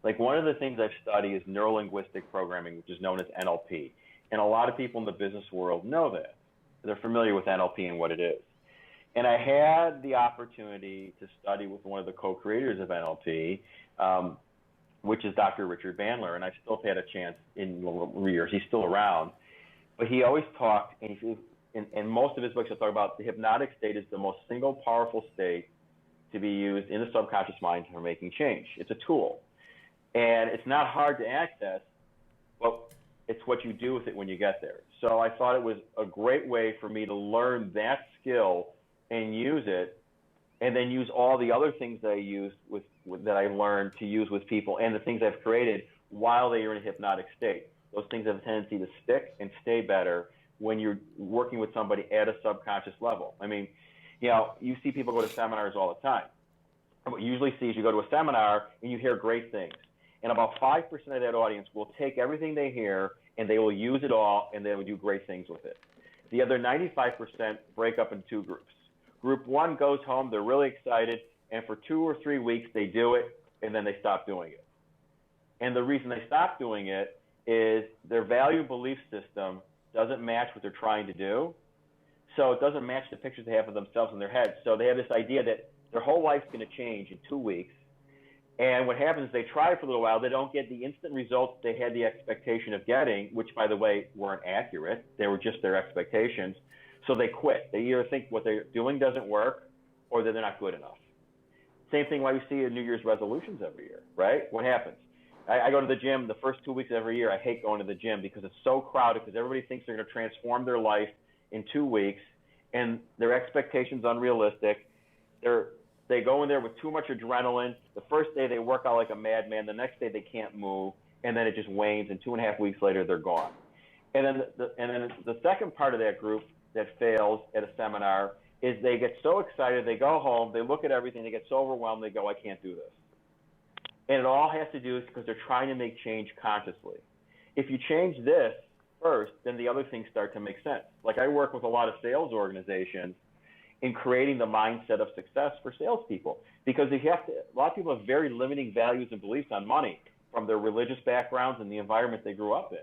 Like, one of the things I've studied is neurolinguistic programming, which is known as NLP. And a lot of people in the business world know that. They're familiar with NLP and what it is. And I had the opportunity to study with one of the co-creators of NLP, which is Dr. Richard Bandler. And I've still had a chance in years. He's still around. But he always talked, and most of his books will talk about the hypnotic state is the most single powerful state to be used in the subconscious mind for making change. It's a tool. And it's not hard to access, but it's what you do with it when you get there. So I thought it was a great way for me to learn that skill and use it, and then use all the other things that I used that I learned to use with people, and the things I've created while they are in a hypnotic state. Those things have a tendency to stick and stay better when you're working with somebody at a subconscious level. I mean, you see people go to seminars all the time. What you usually see is you go to a seminar and you hear great things. And about 5% of that audience will take everything they hear and they will use it all and they will do great things with it. The other 95% break up in two groups. Group one goes home, they're really excited, and for 2 or 3 weeks they do it and then they stop doing it. And the reason they stop doing it is their value belief system doesn't match what they're trying to do. So it doesn't match the pictures they have of themselves in their head. So they have this idea that their whole life's going to change in 2 weeks. And what happens is they try for a little while, they don't get the instant results they had the expectation of getting, which, by the way, weren't accurate. They were just their expectations. So they quit. They either think what they're doing doesn't work or that they're not good enough. Same thing why we see in New Year's resolutions every year, right? What happens? I go to the gym the first 2 weeks of every year. I hate going to the gym because it's so crowded, because everybody thinks they're going to transform their life in 2 weeks, and their expectations unrealistic. They go in there with too much adrenaline. The first day they work out like a madman. The next day they can't move, and then it just wanes. And 2.5 weeks later they're gone. And then the second part of that group that fails at a seminar is they get so excited, they go home, they look at everything, they get so overwhelmed, they go, I can't do this. And it all has to do is because they're trying to make change consciously. If you change this first, then the other things start to make sense. Like, I work with a lot of sales organizations in creating the mindset of success for salespeople, because a lot of people have very limiting values and beliefs on money from their religious backgrounds and the environment they grew up in.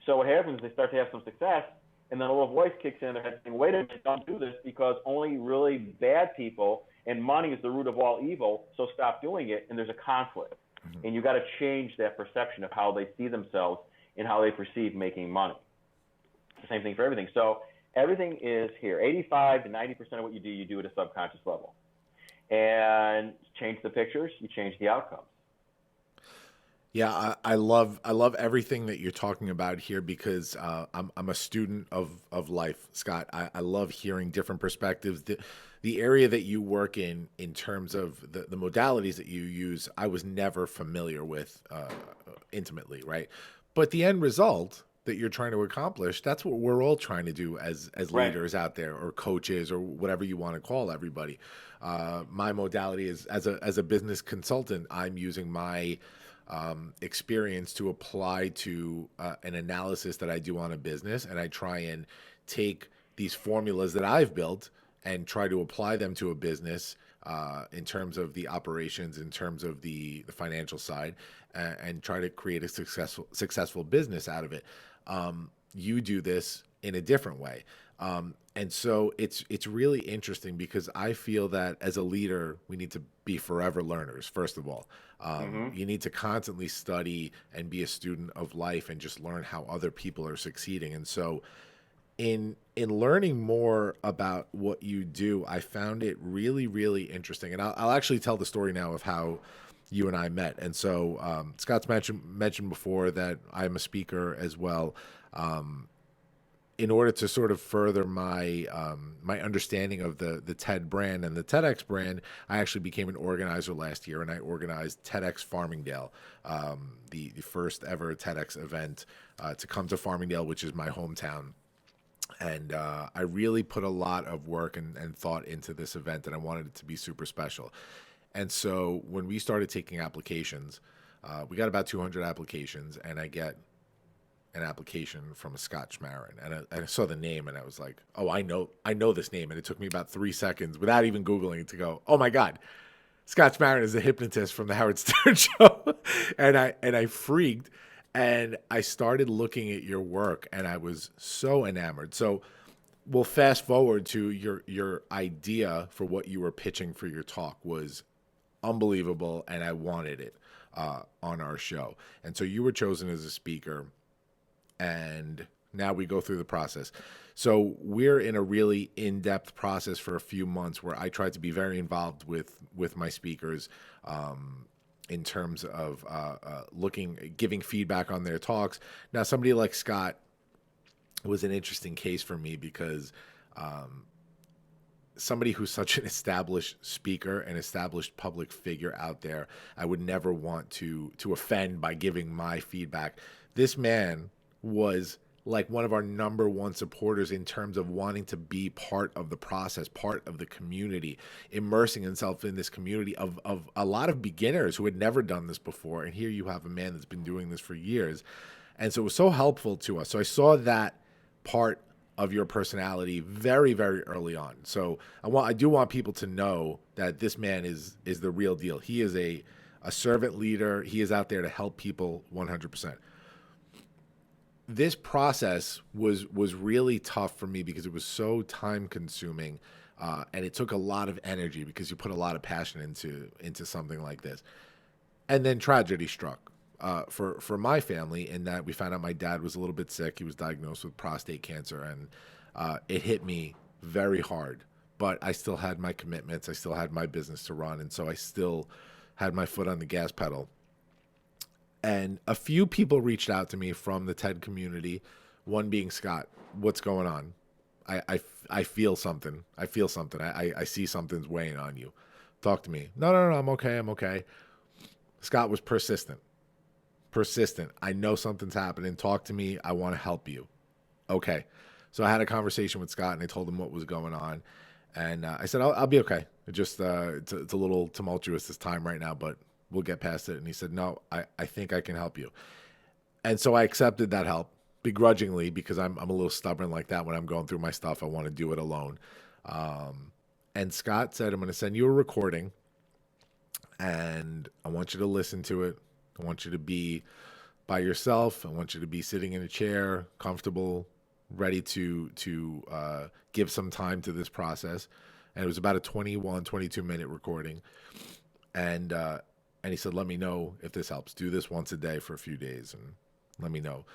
So what happens is they start to have some success, and then a little voice kicks in their head saying, wait a minute, don't do this, because only really bad people, and money is the root of all evil, so stop doing it, and there's a conflict. Mm-hmm. And you got to change that perception of how they see themselves and how they perceive making money. It's the same thing for everything. So everything is here. 85 to 90% of what you do at a subconscious level. And change the pictures, you change the outcomes. Yeah, I love everything that you're talking about here, because I'm a student of life, Scott. I love hearing different perspectives. The area that you work in terms of the modalities that you use, I was never familiar with intimately, right? But the end result that you're trying to accomplish, that's what we're all trying to do as right. leaders out there, or coaches, or whatever you want to call everybody. My modality is as a business consultant, I'm using my experience to apply to an analysis that I do on a business, and I try and take these formulas that I've built and try to apply them to a business in terms of the operations, in terms of the financial side, and try to create a successful business out of it. You do this in a different way. And so it's really interesting, because I feel that as a leader, we need to be forever learners, first of all. You need to constantly study and be a student of life and just learn how other people are succeeding. And so in learning more about what you do, I found it really, really interesting. And I'll actually tell the story now of how you and I met. And so Scott's mentioned before that I'm a speaker as well. In order to sort of further my my understanding of the TED brand and the TEDx brand, I actually became an organizer last year, and I organized Tedx Farmingdale, the first ever TEDx event to come to Farmingdale, which is my hometown. And I really put a lot of work and thought into this event, and I wanted it to be super special. And so when we started taking applications, we got about 200 applications, and I get an application from a Scott Schmaren, and I saw the name, and I was like, "Oh, I know this name." And it took me about 3 seconds without even Googling it to go, "Oh my God, Scott Schmaren is the hypnotist from the Howard Stern Show," and I freaked, and I started looking at your work, and I was so enamored. So we'll fast forward to your idea for what you were pitching for your talk was unbelievable, and I wanted it on our show, and so you were chosen as a speaker. And now we go through the process. So we're in a really in-depth process for a few months where I try to be very involved with my speakers in terms of giving feedback on their talks. Now, somebody like Scott was an interesting case for me because somebody who's such an established speaker, an established public figure out there, I would never want to offend by giving my feedback. This man was like one of our number one supporters in terms of wanting to be part of the process, part of the community, immersing himself in this community of a lot of beginners who had never done this before. And here you have a man that's been doing this for years. And so it was so helpful to us. So I saw that part of your personality very, very early on. So I do want people to know that this man is the real deal. He is a servant leader. He is out there to help people 100%. This process was really tough for me because it was so time consuming, and it took a lot of energy because you put a lot of passion into something like this. And then tragedy struck for my family in that we found out my dad was a little bit sick. He was diagnosed with prostate cancer, and it hit me very hard. But I still had my commitments. I still had my business to run, and so I still had my foot on the gas pedal. And a few people reached out to me from the TED community, one being Scott. What's going on? I feel something. I feel something. I see something's weighing on you. Talk to me. No, I'm okay. I'm okay. Scott was persistent. I know something's happening. Talk to me. I want to help you. Okay. So I had a conversation with Scott, and I told him what was going on. And I said, I'll be okay. It just it's a little tumultuous this time right now, but we'll get past it. And he said, no, I think I can help you. And so I accepted that help begrudgingly because I'm a little stubborn like that. When I'm going through my stuff, I want to do it alone. And Scott said, I'm going to send you a recording and I want you to listen to it. I want you to be by yourself. I want you to be sitting in a chair, comfortable, ready to give some time to this process. And it was about a 22 minute recording. And he said, let me know if this helps. Do this once a day for a few days and let me know.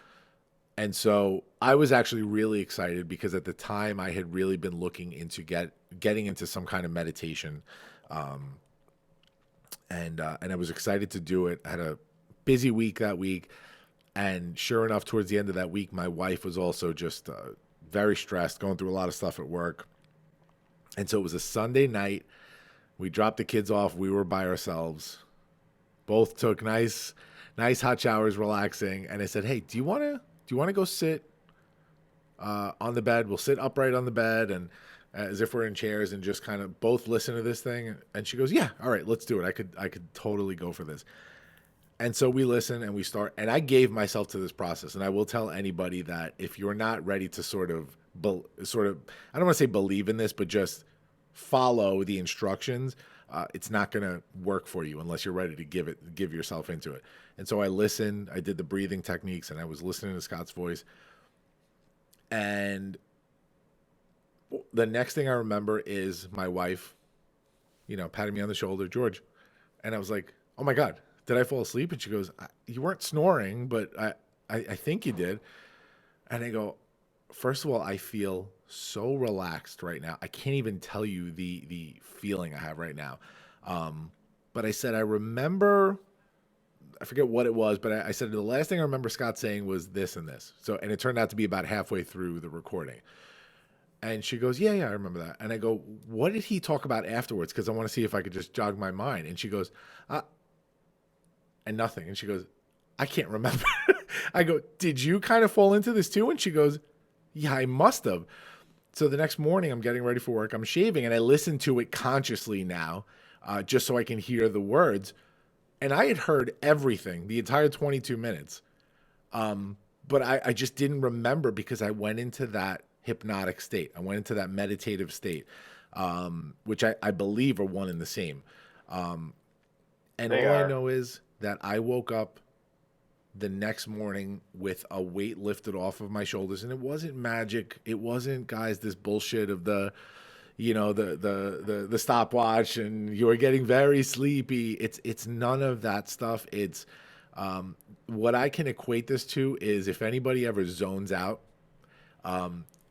And so I was actually really excited because at the time I had really been looking into getting into some kind of meditation. And I was excited to do it. I had a busy week that week. And sure enough, towards the end of that week, my wife was also just very stressed, going through a lot of stuff at work. And so it was a Sunday night. We dropped the kids off. We were by ourselves. Both took nice hot showers, relaxing. And I said, hey, do you want to go sit on the bed? We'll sit upright on the bed and as if we're in chairs and just kind of both listen to this thing. And she goes, yeah, all right, let's do it. I could totally go for this. And so we listen and we start. And I gave myself to this process. And I will tell anybody that if you're not ready to sort of, I don't want to say believe in this, but just follow the instructions, it's not going to work for you unless you're ready to give yourself into it. And so I listened, I did the breathing techniques, and I was listening to Scott's voice. And the next thing I remember is my wife, patting me on the shoulder, George. And I was like, oh my God, did I fall asleep? And she goes, you weren't snoring, but I think you did. And I go, first of all, I feel so relaxed right now. I can't even tell you the feeling I have right now. but I said, I remember, I forget what it was, but I said, the last thing I remember Scott saying was this and this. So, and it turned out to be about halfway through the recording. And she goes, yeah, I remember that. And I go, what did he talk about afterwards? Because I want to see if I could just jog my mind. And she goes, and nothing. And she goes, I can't remember. I go, did you kind of fall into this too? And she goes, yeah, I must have. So the next morning I'm getting ready for work. I'm shaving and I listen to it consciously now, just so I can hear the words. And I had heard everything, the entire 22 minutes. But I just didn't remember because I went into that hypnotic state. I went into that meditative state, which I believe are one and the same. And I know is that I woke up the next morning with a weight lifted off of my shoulders, and it wasn't magic. It wasn't, guys, this bullshit of the stopwatch and you're getting very sleepy. It's none of that stuff. It's what I can equate this to is if anybody ever zones out,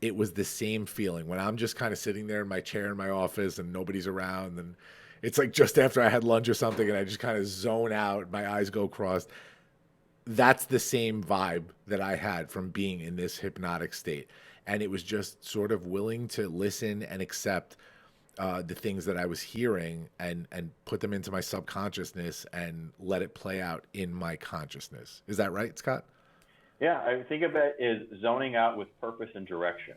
it was the same feeling when I'm just kind of sitting there in my chair in my office and nobody's around, and it's like just after I had lunch or something and I just kind of zone out, my eyes go crossed. That's the same vibe that I had from being in this hypnotic state. And it was just sort of willing to listen and accept the things that I was hearing and put them into my subconsciousness and let it play out in my consciousness. Is that right, Scott? Yeah, I think of it as zoning out with purpose and direction.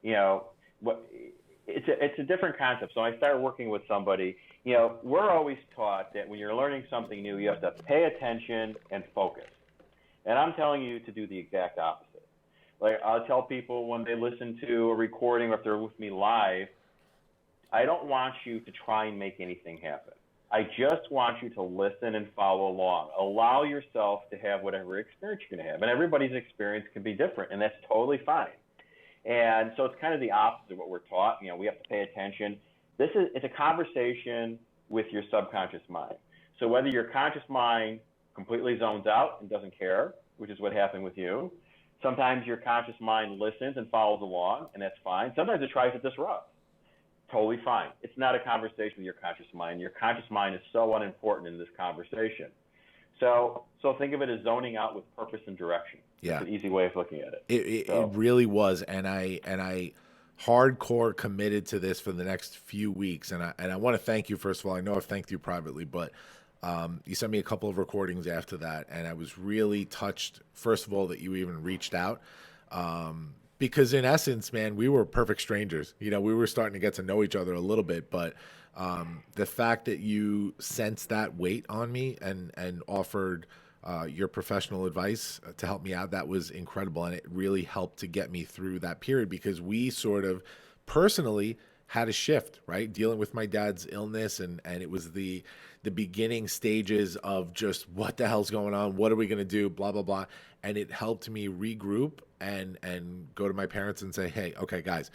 You know, it's a different concept. So when I started working with somebody, you know, we're always taught that when you're learning something new, you have to pay attention and focus. And I'm telling you to do the exact opposite. Like I'll tell people when they listen to a recording or if they're with me live, I don't want you to try and make anything happen. I just want you to listen and follow along. Allow yourself to have whatever experience you're going to have. And everybody's experience can be different, and that's totally fine. And so it's kind of the opposite of what we're taught. You know, we have to pay attention. It's a conversation with your subconscious mind. So whether your conscious mind completely zones out and doesn't care, which is what happened with you, sometimes your conscious mind listens and follows along, and that's fine. Sometimes it tries to disrupt. Totally fine. It's not a conversation with your conscious mind. Your conscious mind is so unimportant in this conversation. So think of it as zoning out with purpose and direction. Yeah. It's an easy way of looking at it. It really was. And I hardcore committed to this for the next few weeks. And I want to thank you, first of all. I know I've thanked you privately, but you sent me a couple of recordings after that. And I was really touched, first of all, that you even reached out. Because in essence, man, we were perfect strangers. You know, we were starting to get to know each other a little bit, but the fact that you sensed that weight on me and offered your professional advice to help me out, that was incredible. And it really helped to get me through that period because we sort of personally had a shift, right? Dealing with my dad's illness and it was the beginning stages of just what the hell's going on? What are we going to do? Blah, blah, blah. And it helped me regroup and go to my parents and say, hey, okay, guys,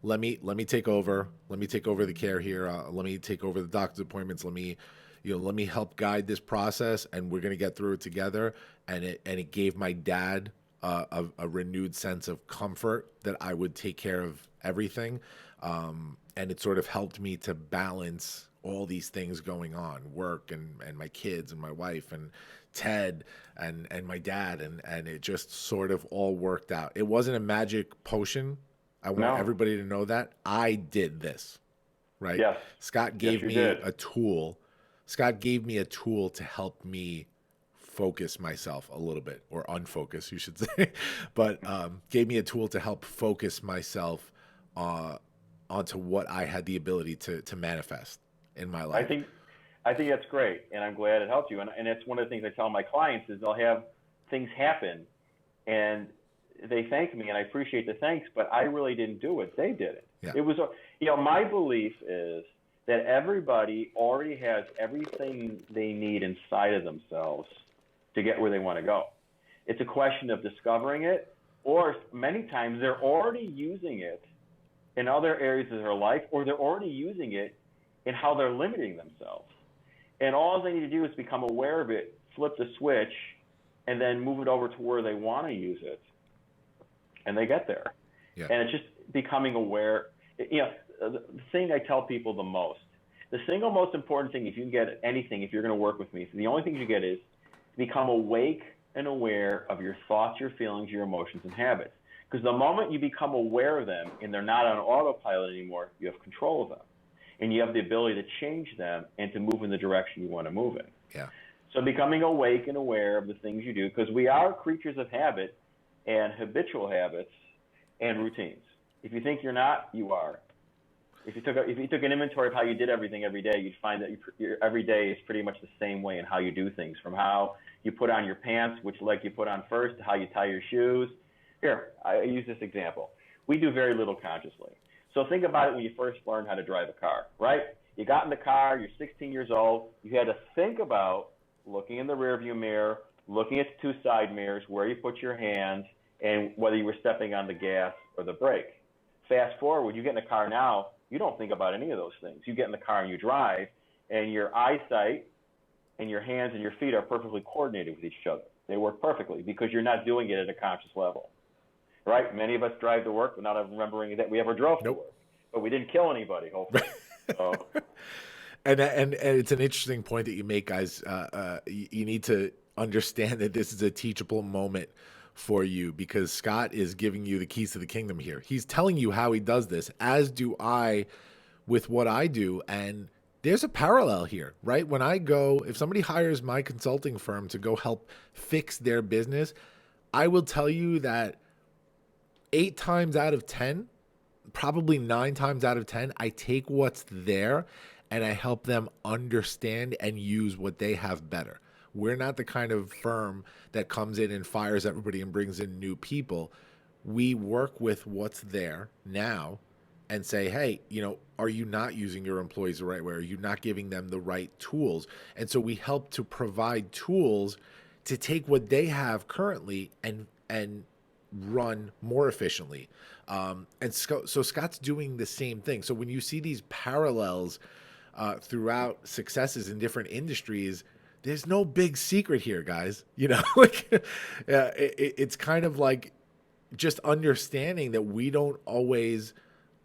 let me take over. Let me take over the care here. Let me take over the doctor's appointments. Let me help guide this process, and we're going to get through it together. And it gave my dad a renewed sense of comfort that I would take care of everything. And it sort of helped me to balance all these things going on, work and my kids and my wife and Ted and my dad. And it just sort of all worked out. It wasn't a magic potion. I want everybody to know that. I did this, right? Yes. Scott gave me a tool. Scott gave me a tool to help me focus myself a little bit, or unfocus, you should say, but gave me a tool to help focus myself onto what I had the ability to manifest in my life. I think that's great, and I'm glad it helped you. And it's one of the things I tell my clients is they'll have things happen, and they thank me, and I appreciate the thanks, but I really didn't do it. They did it. Yeah. It was, my belief is that everybody already has everything they need inside of themselves to get where they want to go. It's a question of discovering it, or many times they're already using it in other areas of their life, or they're already using it in how they're limiting themselves. And all they need to do is become aware of it, flip the switch, and then move it over to where they want to use it. And they get there. Yeah. And it's just becoming aware. The thing I tell people the most, The single most important thing, if you can get anything, if you're going to work with me, so the only thing you get is to become awake and aware of your thoughts, your feelings, your emotions, and habits. Because the moment you become aware of them and they're not on autopilot anymore, you have control of them. And you have the ability to change them and to move in the direction you want to move in. Yeah. So becoming awake and aware of the things you do, because we are creatures of habit and habitual habits and routines. If you think you're not, you are. If you took an inventory of how you did everything every day, you'd find that your every day is pretty much the same way in how you do things, from how you put on your pants, which leg you put on first, to how you tie your shoes. Here, I use this example. We do very little consciously. So think about it when you first learned how to drive a car, right? You got in the car, you're 16 years old, you had to think about looking in the rearview mirror, looking at the two side mirrors, where you put your hands, and whether you were stepping on the gas or the brake. Fast forward, you get in the car now, you don't think about any of those things. You get in the car and you drive, and your eyesight and your hands and your feet are perfectly coordinated with each other. They work perfectly because you're not doing it at a conscious level, right? Many of us drive to work without remembering that we ever drove to work, but we didn't kill anybody, hopefully. So. And it's an interesting point that you make, guys. You need to understand that this is a teachable moment for you, because Scott is giving you the keys to the kingdom here. He's telling you how he does this, as do I with what I do. And there's a parallel here, right? When I go, if somebody hires my consulting firm to go help fix their business, I will tell you that 8 times out of 10, probably 9 times out of 10, I take what's there and I help them understand and use what they have better. We're not the kind of firm that comes in and fires everybody and brings in new people. We work with what's there now and say, hey, are you not using your employees the right way? Are you not giving them the right tools? And so we help to provide tools to take what they have currently and run more efficiently. And so Scott's doing the same thing. So when you see these parallels throughout successes in different industries, there's no big secret here, guys. It's kind of like just understanding that we don't always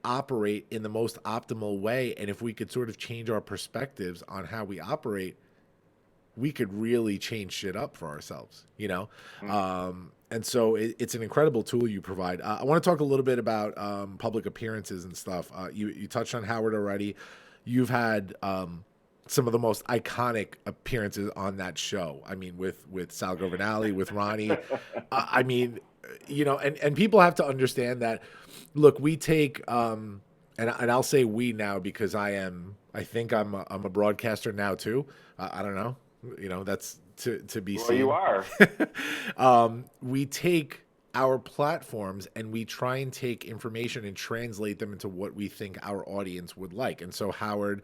operate in the most optimal way. And if we could sort of change our perspectives on how we operate, we could really change shit up for ourselves, And so it's an incredible tool you provide. I want to talk a little bit about public appearances and stuff. You touched on Howard already. You've had some of the most iconic appearances on that show. I mean, with Sal Governale, with Ronnie. And people have to understand that, look, we take, and I'll say we now because I'm a broadcaster now too. I don't know, that's to be seen. Well, you are. We take our platforms and we try and take information and translate them into what we think our audience would like. And so Howard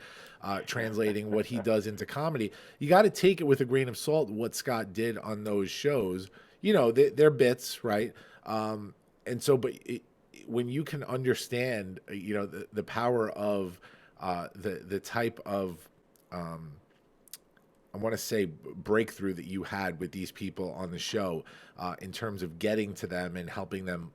translating what he does into comedy, you got to take it with a grain of salt. What Scott did on those shows, they're bits, right? And so, but when you can understand, the power of the type of I want to say breakthrough that you had with these people on the show in terms of getting to them and helping them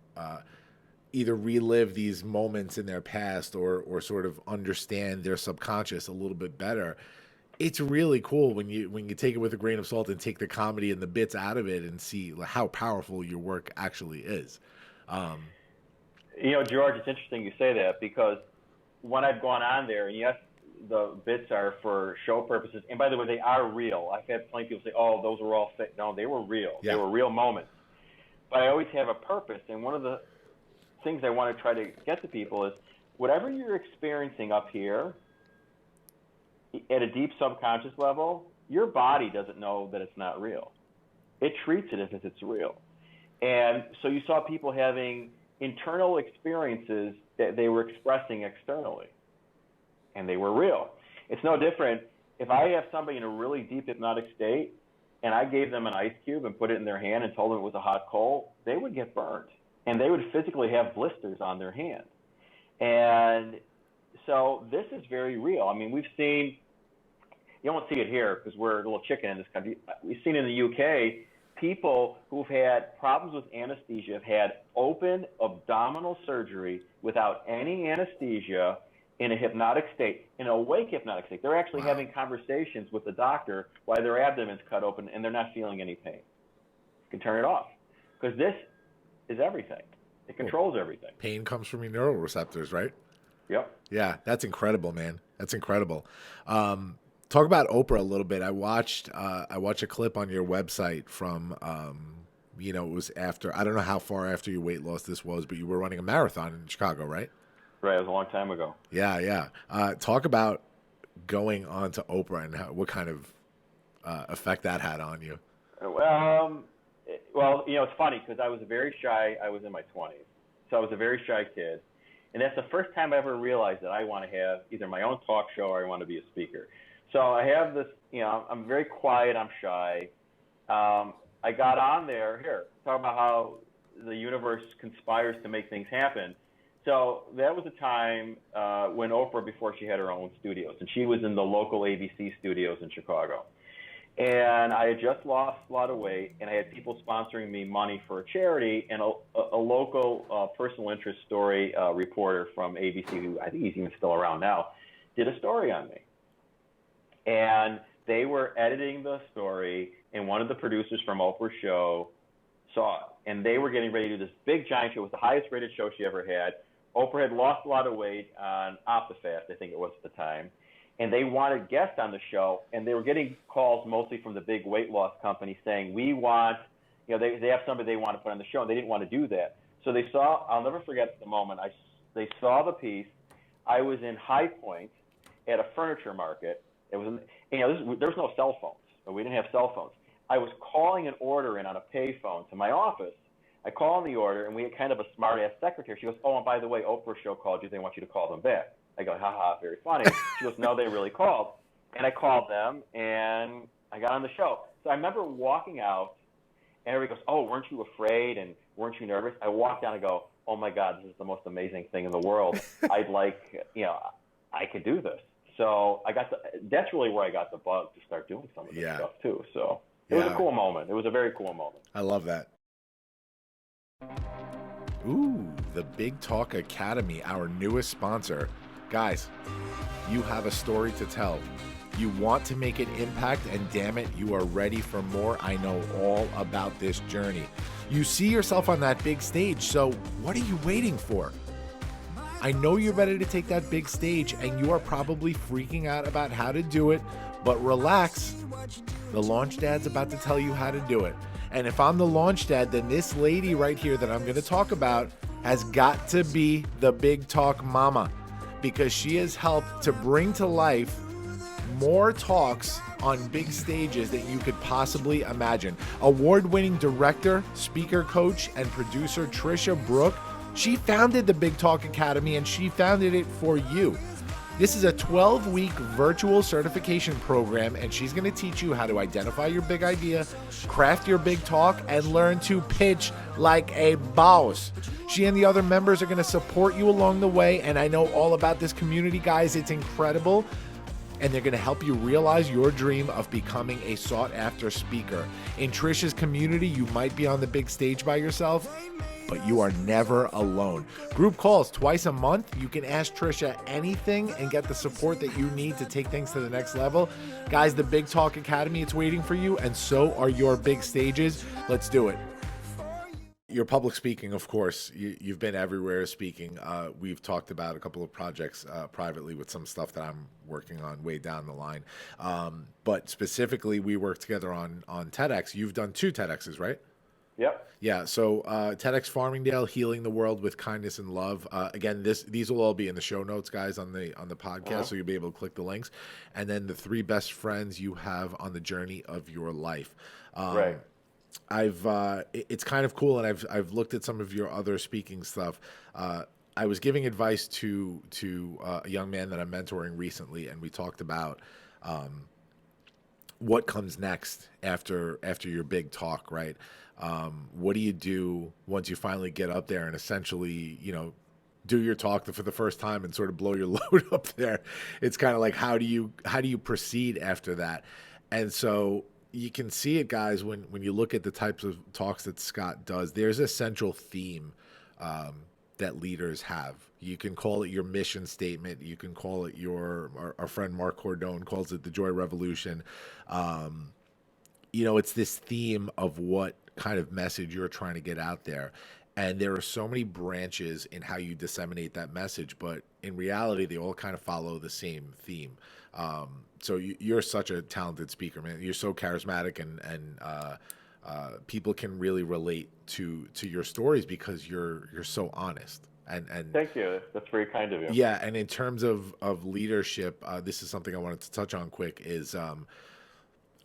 either relive these moments in their past or sort of understand their subconscious a little bit better. It's really cool when you take it with a grain of salt and take the comedy and the bits out of it and see how powerful your work actually is. George, it's interesting you say that, because when I've gone on there, and yes, the bits are for show purposes, and by the way, they are real. I've had plenty of people say, "Oh, those were all fake." No, they were real. Yeah. They were real moments. But I always have a purpose, and one of the things I want to try to get to people is whatever you're experiencing up here at a deep subconscious level, your body doesn't know that it's not real. It treats it as if it's real. And so you saw people having internal experiences that they were expressing externally, and they were real. It's no different if I have somebody in a really deep hypnotic state and I gave them an ice cube and put it in their hand and told them it was a hot coal, they would get burned, and they would physically have blisters on their hand. And so this is very real. I mean, we've seen, you don't see it here because we're a little chicken in this country. We've seen in the UK, people who've had problems with anesthesia have had open abdominal surgery without any anesthesia, in a hypnotic state, in an awake hypnotic state. They're actually having conversations with the doctor while their abdomen's cut open and they're not feeling any pain. You can turn it off because this is everything. It controls everything. Pain comes from your neuroreceptors, right? Yep. Yeah, that's incredible, man. That's incredible. Talk about Oprah a little bit. I watched a clip on your website from, it was after, I don't know how far after your weight loss this was, but you were running a marathon in Chicago, right? Right, it was a long time ago. Yeah. Talk about going on to Oprah and what kind of effect that had on you. Well, it's funny because I was very shy. I was in my 20s, so I was a very shy kid. And that's the first time I ever realized that I want to have either my own talk show or I want to be a speaker. So I have this, I'm very quiet, I'm shy. I got on there, talking about how the universe conspires to make things happen. So that was a time when Oprah, before she had her own studios, and she was in the local ABC studios in Chicago. And I had just lost a lot of weight, and I had people sponsoring me money for a charity, and a local personal interest story reporter from ABC, who I think he's even still around now, did a story on me. And they were editing the story, and one of the producers from Oprah's show saw it. And they were getting ready to do this big, giant show. It was the highest rated show she ever had. Oprah had lost a lot of weight on OptiFast, I think it was at the time. And they wanted guests on the show, and they were getting calls mostly from the big weight loss companies saying, we want, they have somebody they want to put on the show, and they didn't want to do that. So they saw, I'll never forget the moment, they saw the piece. I was in High Point at a furniture market. It was, there was no cell phones. We didn't have cell phones. I was calling an order in on a pay phone to my office. I called the order, and we had kind of a smart-ass secretary. She goes, oh, and by the way, Oprah's show called you. They want you to call them back. I go, haha, very funny. She goes, no, they really called. And I called them, and I got on the show. So I remember walking out, and everybody goes, oh, weren't you afraid, and weren't you nervous? I walked down and go, oh, my God, this is the most amazing thing in the world. I could do this. So that's really where I got the bug to start doing some of this stuff, too. So it was a cool moment. It was a very cool moment. I love that. Ooh, the Big Talk Academy, our newest sponsor. Guys, you have a story to tell. You want to make an impact, and damn it, you are ready for more. I know all about this journey. You see yourself on that big stage, so what are you waiting for? I know you're ready to take that big stage, and you are probably freaking out about how to do it, but relax. The Launch Dad's about to tell you how to do it. And if I'm the Launch Dad, then this lady right here that I'm going to talk about has got to be the Big Talk Mama, because she has helped to bring to life more talks on big stages that you could possibly imagine. Award-winning director, speaker coach, and producer Trisha Brook, she founded the Big Talk Academy, and she founded it for you. This is a 12-week virtual certification program, and she's going to teach you how to identify your big idea, craft your big talk, and learn to pitch like a boss. She and the other members are going to support you along the way, and I know all about this community, guys. It's incredible. And they're going to help you realize your dream of becoming a sought-after speaker. In Trisha's community, you might be on the big stage by yourself, but you are never alone. Group calls twice a month. You can ask Trisha anything and get the support that you need to take things to the next level. Guys, the Big Talk Academy, it's waiting for you, and so are your big stages. Let's do it. Your public speaking, of course, you've been everywhere speaking. We've talked about a couple of projects privately with some stuff that I'm working on way down the line. But specifically, we work together on TEDx. You've done 2 TEDx's, right? Yep. Yeah. So Tedx Farmingdale, Healing the World with Kindness and Love. Again, these will all be in the show notes, guys, on the podcast, so you'll be able to click the links. And then the 3 best friends you have on the journey of your life. Right. It's kind of cool, and I've looked at some of your other speaking stuff. I was giving advice to a young man that I'm mentoring recently, and we talked about what comes next after your big talk, right? What do you do once you finally get up there and essentially, do your talk for the first time and sort of blow your load up there? It's kind of like, how do you proceed after that? And so you can see it, guys, when you look at the types of talks that Scott does. There's a central theme that leaders have. You can call it your mission statement. You can call it our friend Mark Cordone calls it the Joy Revolution. It's this theme of what kind of message you're trying to get out there. And there are so many branches in how you disseminate that message, but in reality, they all kind of follow the same theme. So you're such a talented speaker, man. You're so charismatic, and people can really relate to your stories because you're so honest. And thank you. That's very kind of you. Yeah, and in terms of leadership, this is something I wanted to touch on quick. Is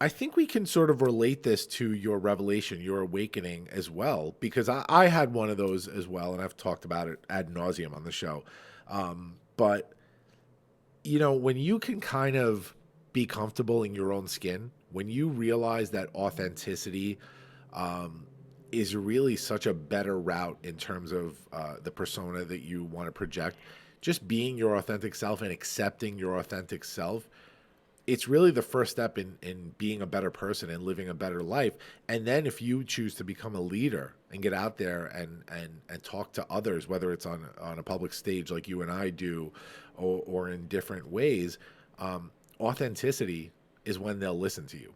I think we can sort of relate this to your revelation, your awakening as well, because I had one of those as well, and I've talked about it ad nauseum on the show. But, when you can kind of be comfortable in your own skin, when you realize that authenticity is really such a better route in terms of the persona that you want to project, just being your authentic self and accepting your authentic self, it's really the first step in being a better person and living a better life. And then if you choose to become a leader and get out there and talk to others, whether it's on a public stage like you and I do, or in different ways, authenticity is when they'll listen to you.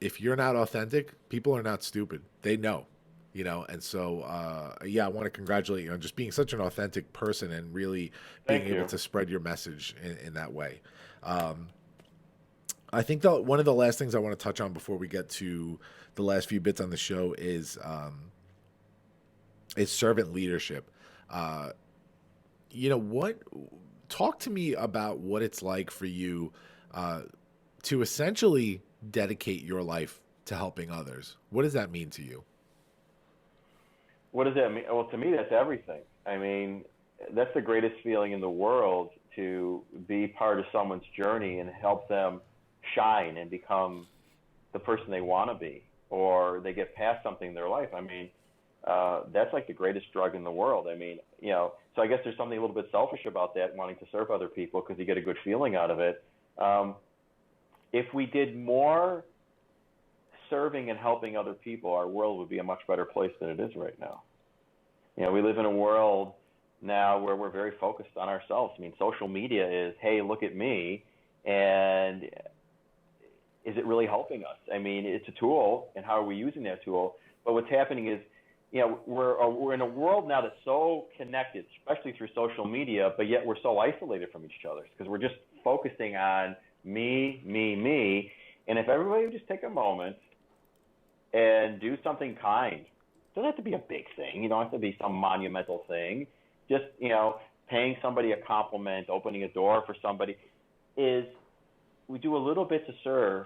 If you're not authentic, people are not stupid. They know. And so, I want to congratulate you on just being such an authentic person and really being able to spread your message in that way. I think one of the last things I want to touch on before we get to the last few bits on the show is servant leadership. Talk to me about what it's like for you to essentially dedicate your life to helping others. What does that mean to you? What does that mean? Well, to me, that's everything. I mean, that's the greatest feeling in the world, to be part of someone's journey and help them shine and become the person they want to be, or they get past something in their life. I mean, that's like the greatest drug in the world. I mean, so I guess there's something a little bit selfish about that, wanting to serve other people because you get a good feeling out of it. If we did more serving and helping other people, our world would be a much better place than it is right now. We live in a world now where we're very focused on ourselves. I mean, social media is, hey, look at me, and is it really helping us? I mean, it's a tool, and how are we using that tool? But what's happening is, we're in a world now that's so connected, especially through social media, but yet we're so isolated from each other because we're just focusing on me, me, me. And if everybody would just take a moment and do something kind, it doesn't have to be a big thing. You don't have to be some monumental thing. Just, paying somebody a compliment, opening a door for somebody, is we do a little bit to serve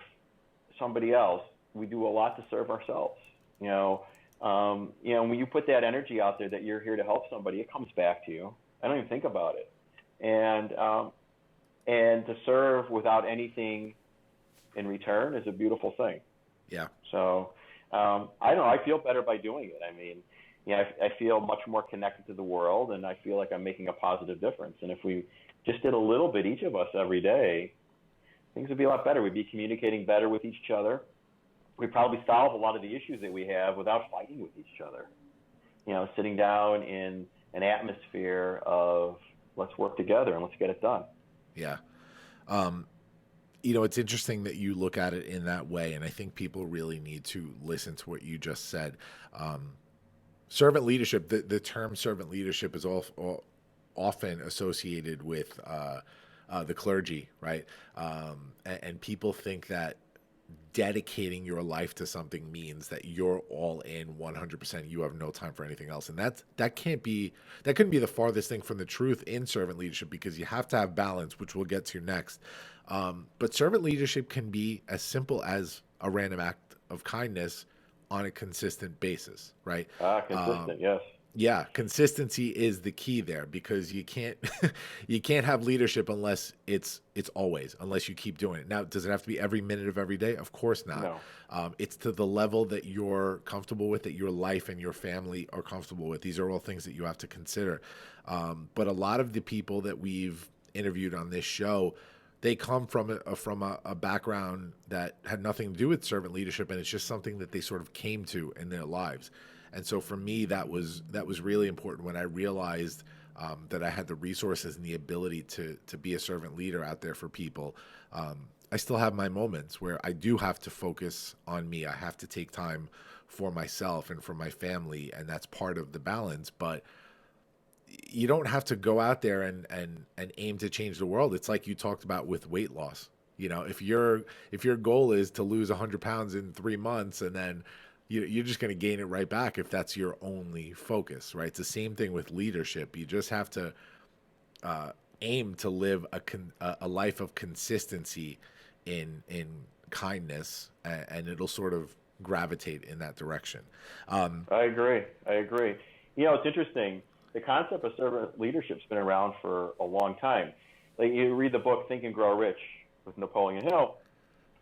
somebody else. We do a lot to serve ourselves. When you put that energy out there that you're here to help somebody, it comes back to you. I don't even think about it. And to serve without anything in return is a beautiful thing. Yeah. So, I don't know. I feel better by doing it. I mean, I feel much more connected to the world, and I feel like I'm making a positive difference. And if we just did a little bit, each of us, every day, things would be a lot better. We'd be communicating better with each other. We'd probably solve a lot of the issues that we have without fighting with each other. Sitting down in an atmosphere of let's work together and let's get it done. Yeah. It's interesting that you look at it in that way, and I think people really need to listen to what you just said. Servant leadership, the term servant leadership is often associated with the clergy, right? And people think that dedicating your life to something means that you're all in 100%. You have no time for anything else. And that couldn't be the farthest thing from the truth in servant leadership, because you have to have balance, which we'll get to next. But servant leadership can be as simple as a random act of kindness on a consistent basis, right? Consistent, yes. Yeah, consistency is the key there, because you can't have leadership unless it's always, unless you keep doing it. Now, does it have to be every minute of every day? Of course not. No. It's to the level that you're comfortable with, that your life and your family are comfortable with. These are all things that you have to consider. But a lot of the people that we've interviewed on this show, they come from a background that had nothing to do with servant leadership, and it's just something that they sort of came to in their lives. And so for me, that was really important when I realized that I had the resources and the ability to be a servant leader out there for people. I still have my moments where I do have to focus on me. I have to take time for myself and for my family, and that's part of the balance. But you don't have to go out there and aim to change the world. It's like you talked about with weight loss. You know, if your goal is to lose 100 pounds in 3 months, and then you're just going to gain it right back if that's your only focus, right? It's the same thing with leadership. You just have to aim to live a life of consistency in kindness, and it'll sort of gravitate in that direction. I agree. You know, it's interesting. The concept of servant leadership's been around for a long time. Like, you read the book Think and Grow Rich with Napoleon Hill,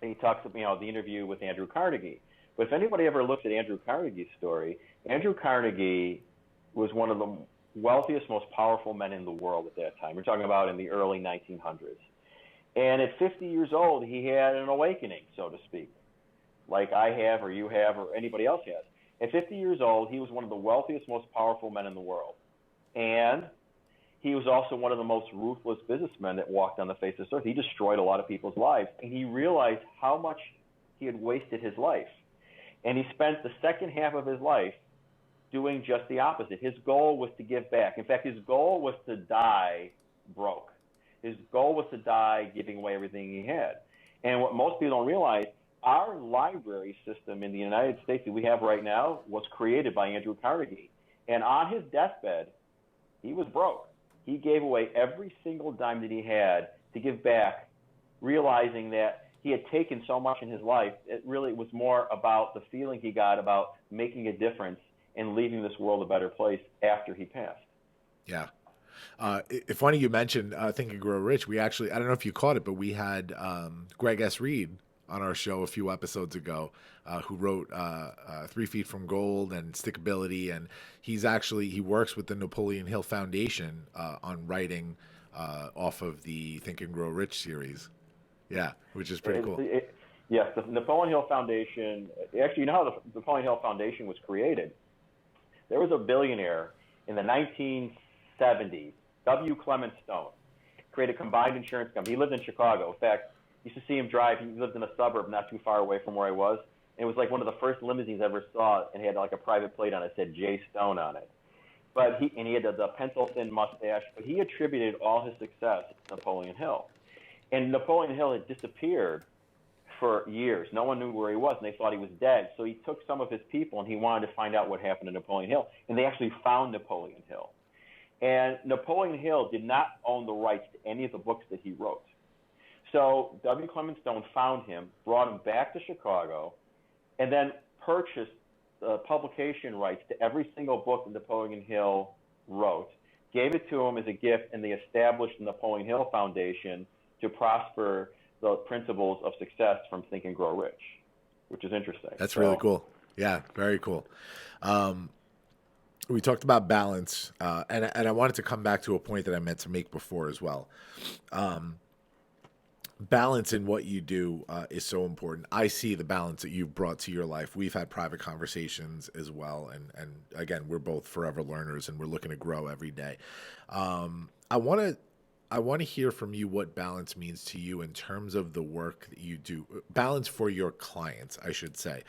and he talks about, the interview with Andrew Carnegie. But if anybody ever looks at Andrew Carnegie's story, Andrew Carnegie was one of the wealthiest, most powerful men in the world at that time. We're talking about in the early 1900s. And at 50 years old, he had an awakening, so to speak, like I have or you have or anybody else has. At 50 years old, he was one of the wealthiest, most powerful men in the world. And he was also one of the most ruthless businessmen that walked on the face of this earth. He destroyed a lot of people's lives, and he realized how much he had wasted his life. And he spent the second half of his life doing just the opposite. His goal was to give back. In fact, his goal was to die broke. His goal was to die giving away everything he had. And what most people don't realize, our library system in the United States that we have right now was created by Andrew Carnegie. And on his deathbed, he was broke. He gave away every single dime that he had to give back, realizing that he had taken so much in his life. It really was more about the feeling he got about making a difference and leaving this world a better place after he passed. Yeah. It's funny you mentioned Think and Grow Rich. We actually, I don't know if you caught it, but we had Greg S. Reed on our show a few episodes ago, who wrote 3 Feet from Gold and Stickability. And he works with the Napoleon Hill Foundation on writing off of the Think and Grow Rich series. Yeah, which is pretty cool. Yes, the Napoleon Hill Foundation, actually, you know how the Napoleon Hill Foundation was created? There was a billionaire in the 1970s, W. Clement Stone, created a combined insurance company. He lived in Chicago. In fact, I used to see him drive. He lived in a suburb not too far away from where I was. And it was like one of the first limousines I ever saw, and he had like a private plate on it that said J. Stone on it. But he had the pencil-thin mustache. But he attributed all his success to Napoleon Hill. And Napoleon Hill had disappeared for years. No one knew where he was, and they thought he was dead. So he took some of his people, and he wanted to find out what happened to Napoleon Hill. And they actually found Napoleon Hill. And Napoleon Hill did not own the rights to any of the books that he wrote. So W. Clement Stone found him, brought him back to Chicago, and then purchased the publication rights to every single book that Napoleon Hill wrote, gave it to him as a gift, and they established the Napoleon Hill Foundation to prosper the principles of success from Think and Grow Rich, which is interesting. That's really cool. Yeah, very cool. We talked about balance, and I wanted to come back to a point that I meant to make before as well. Balance in what you do is so important. I see the balance that you've brought to your life. We've had private conversations as well, and again, we're both forever learners, and we're looking to grow every day. I want to hear from you what balance means to you in terms of the work that you do. Balance for your clients, I should say.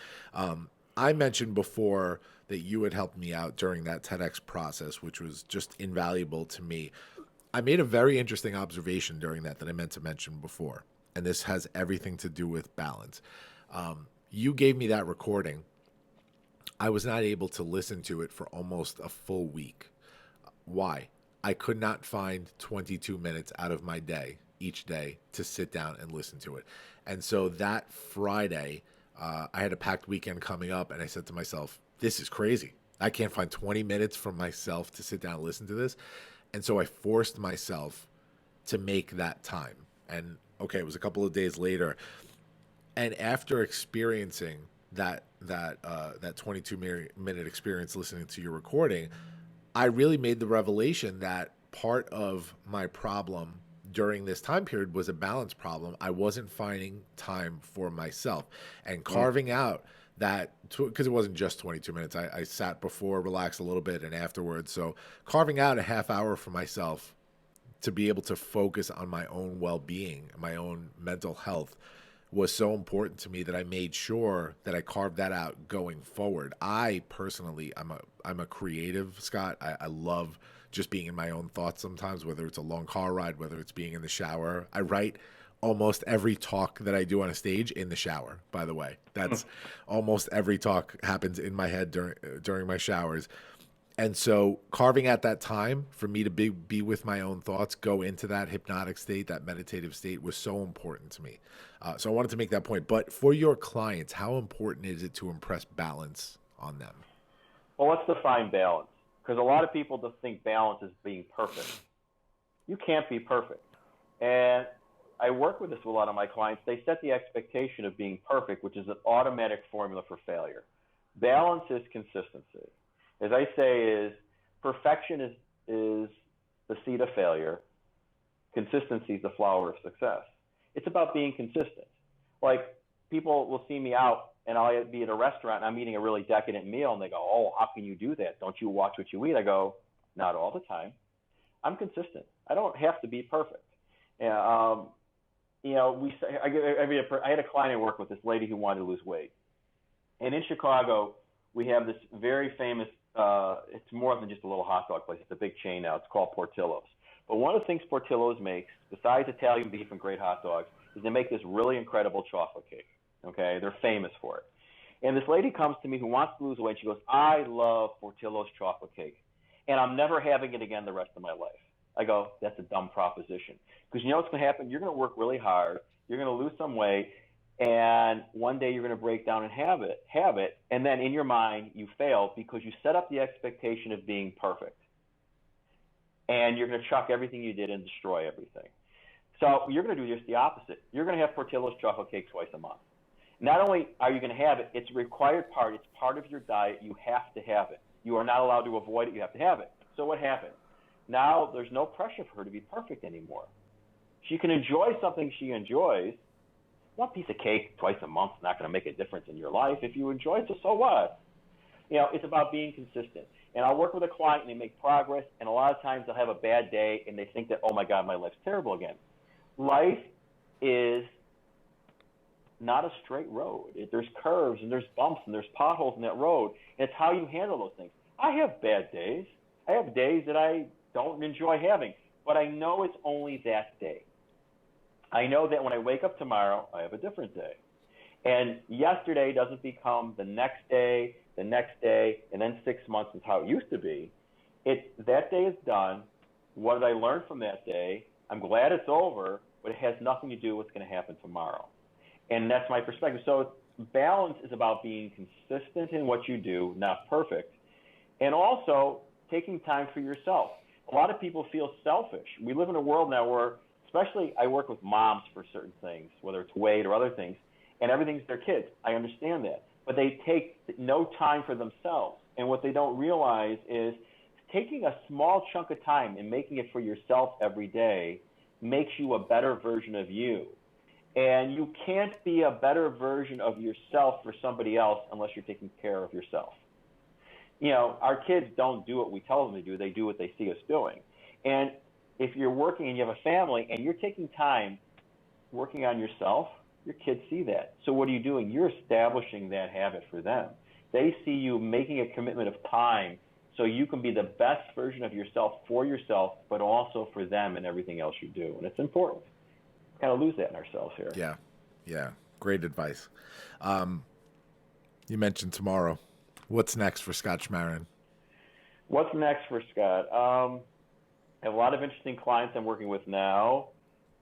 I mentioned before that you had helped me out during that TEDx process, which was just invaluable to me. I made a very interesting observation during that I meant to mention before, and this has everything to do with balance. You gave me that recording. I was not able to listen to it for almost a full week. Why? I could not find 22 minutes out of my day, each day, to sit down and listen to it. And so that Friday, I had a packed weekend coming up, and I said to myself, this is crazy. I can't find 20 minutes from myself to sit down and listen to this. And so I forced myself to make that time. And okay, it was a couple of days later. And after experiencing that 22-minute experience listening to your recording, I really made the revelation that part of my problem during this time period was a balance problem. I wasn't finding time for myself, and carving out that, because it wasn't just 22 minutes. I sat before, relaxed a little bit, and afterwards. So carving out a half hour for myself to be able to focus on my own well-being, my own mental health, was so important to me that I made sure that I carved that out going forward. I personally, I'm a creative, Scott. I love just being in my own thoughts sometimes, whether it's a long car ride, whether it's being in the shower. I write almost every talk that I do on a stage in the shower, by the way. That's almost every talk happens in my head during my showers. And so carving out that time for me to be with my own thoughts, go into that hypnotic state, that meditative state, was so important to me. So I wanted to make that point. But for your clients, how important is it to impress balance on them? Well, let's define balance, because a lot of people just think balance is being perfect. You can't be perfect. And I work with this with a lot of my clients. They set the expectation of being perfect, which is an automatic formula for failure. Balance is consistency. As I say, is perfection is the seed of failure. Consistency is the flower of success. It's about being consistent. Like, people will see me out and I'll be at a restaurant and I'm eating a really decadent meal and they go, "Oh, how can you do that? Don't you watch what you eat?" I go, "Not all the time. I'm consistent. I don't have to be perfect." You know, I had a client I worked with, this lady who wanted to lose weight. And in Chicago, we have this very famous, it's more than just a little hot dog place. It's a big chain now. It's called Portillo's. But one of the things Portillo's makes, besides Italian beef and great hot dogs, is they make this really incredible chocolate cake. Okay? They're famous for it. And this lady comes to me who wants to lose weight. She goes, "I love Portillo's chocolate cake, and I'm never having it again the rest of my life." I go, "That's a dumb proposition." Because you know what's going to happen? You're going to work really hard. You're going to lose some weight. And one day you're going to break down and have it. And then in your mind, you fail because you set up the expectation of being perfect. And you're going to chuck everything you did and destroy everything. So you're going to do just the opposite. You're going to have Portillo's chocolate cake twice a month. Not only are you going to have it, it's a required part. It's part of your diet. You have to have it. You are not allowed to avoid it. You have to have it. So what happened? Now there's no pressure for her to be perfect anymore. She can enjoy something she enjoys. One piece of cake twice a month is not going to make a difference in your life. If you enjoy it, so what? You know, it's about being consistent. And I'll work with a client and they make progress, and a lot of times they'll have a bad day and they think that, "Oh my God, my life's terrible again." Life is not a straight road. There's curves and there's bumps and there's potholes in that road. And it's how you handle those things. I have bad days. I have days that I don't enjoy having, but I know it's only that day. I know that when I wake up tomorrow, I have a different day. And yesterday doesn't become the next day, and then 6 months is how it used to be. That day is done. What did I learn from that day? I'm glad it's over, but it has nothing to do with what's going to happen tomorrow. And that's my perspective. So balance is about being consistent in what you do, not perfect. And also taking time for yourself. A lot of people feel selfish. We live in a world now where, especially I work with moms for certain things, whether it's weight or other things, and everything's their kids. I understand that. But they take no time for themselves. And what they don't realize is taking a small chunk of time and making it for yourself every day makes you a better version of you. And you can't be a better version of yourself for somebody else unless you're taking care of yourself. You know, our kids don't do what we tell them to do. They do what they see us doing. And if you're working and you have a family and you're taking time working on yourself, your kids see that. So what are you doing? You're establishing that habit for them. They see you making a commitment of time so you can be the best version of yourself for yourself, but also for them and everything else you do. And it's important. Kind of lose that in ourselves here. Yeah. Great advice. You mentioned tomorrow. What's next for Scott Schmaren? What's next for Scott? I have a lot of interesting clients I'm working with now.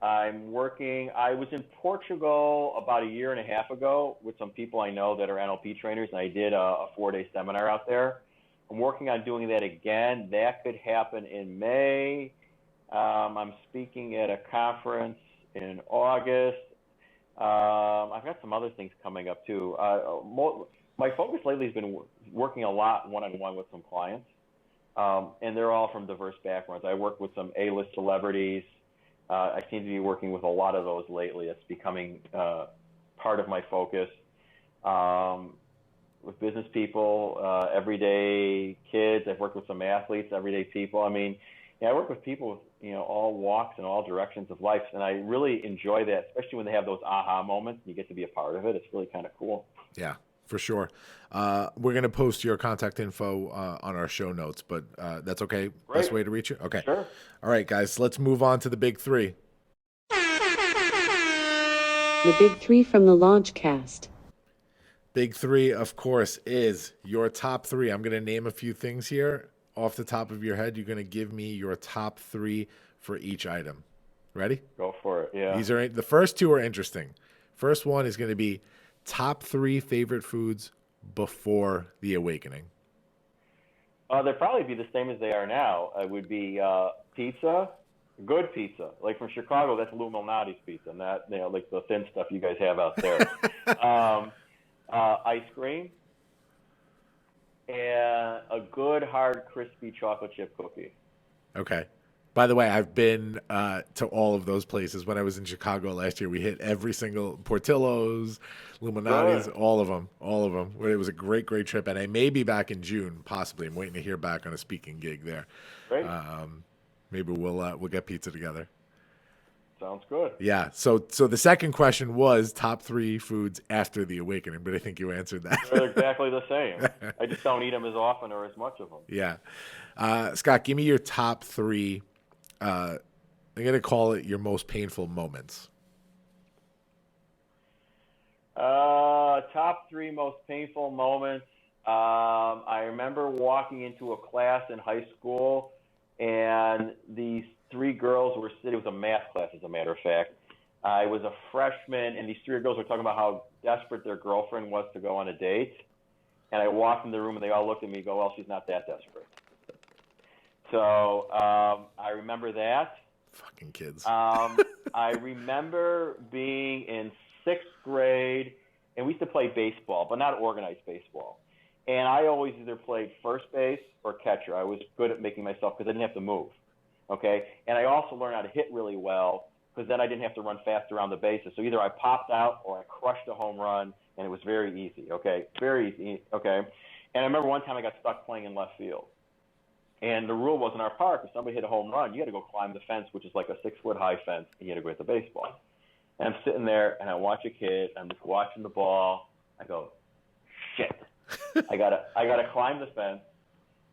I was in Portugal about a year and a half ago with some people I know that are NLP trainers, and I did a 4-day seminar out there. I'm working on doing that again. That could happen in May. I'm speaking at a conference in August. I've got some other things coming up too. My focus lately has been working a lot one-on-one with some clients, and they're all from diverse backgrounds. I work with some A-list celebrities. I seem to be working with a lot of those lately. It's becoming part of my focus. with business people, everyday kids. I've worked with some athletes, everyday people. I mean, I work with people with, all walks and all directions of life, and I really enjoy that, especially when they have those aha moments and you get to be a part of it. It's really kind of cool. Yeah, for sure. We're going to post your contact info on our show notes, but that's okay. Great. Best way to reach you? Okay. Sure. All right, guys, let's move on to the big three. The big three from the Launchcast. Big three, of course, is your top three. I'm going to name a few things here. Off the top of your head, you're going to give me your top three for each item. Ready? Go for it. Yeah. These are the first two are interesting. First one is going to be top three favorite foods before the awakening. They'd probably be the same as they are now. It would be pizza, good pizza. Like from Chicago, that's Lou Malnati's pizza, not like the thin stuff you guys have out there. Ice cream, and a good, hard, crispy chocolate chip cookie. Okay. By the way, I've been to all of those places. When I was in Chicago last year, we hit every single Portillo's, Luminati's, all of them. It was a great, great trip. And I may be back in June, possibly. I'm waiting to hear back on a speaking gig there. Great. Maybe we'll get pizza together. Sounds good. Yeah. So the second question was top three foods after the awakening, but I think you answered that. They're exactly the same. I just don't eat them as often or as much of them. Yeah. Scott, give me your top three. I'm going to call it your most painful moments. Top three most painful moments. I remember walking into a class in high school, and these three girls were sitting. It was a math class, as a matter of fact. I was a freshman, and these three girls were talking about how desperate their girlfriend was to go on a date. And I walked in the room, and they all looked at me and go, well, she's not that desperate. So I remember that. Fucking kids. I remember being in sixth grade, and we used to play baseball, but not organized baseball. And I always either played first base or catcher. I was good at making myself because I didn't have to move. Okay? And I also learned how to hit really well because then I didn't have to run fast around the bases. So either I popped out or I crushed a home run, and it was very easy. Okay? Very easy. Okay? And I remember one time I got stuck playing in left field. And the rule was in our park, if somebody hit a home run, you had to go climb the fence, which is like a 6-foot high fence, and you had to go hit the baseball. And I'm sitting there, and I watch a kid. I'm just watching the ball. I go, shit. I gotta climb the fence.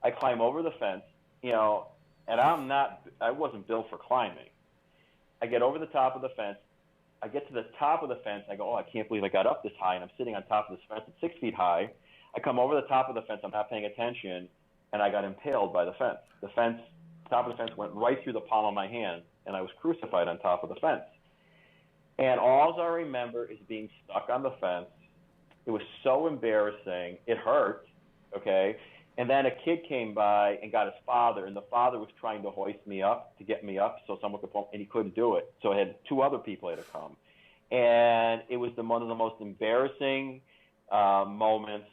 I climb over the fence, and I wasn't built for climbing. I get over the top of the fence. I get to the top of the fence. I go, oh, I can't believe I got up this high, and I'm sitting on top of this fence. It's 6 feet high. I come over the top of the fence. I'm not paying attention. And I got impaled by the fence. The top of the fence went right through the palm of my hand, and I was crucified on top of the fence. And all I remember is being stuck on the fence. It was so embarrassing. It hurt, okay? And then a kid came by and got his father, and the father was trying to hoist me up to get me up so someone could pull, and he couldn't do it. So I had two other people had to come. And it was one of the most embarrassing moments.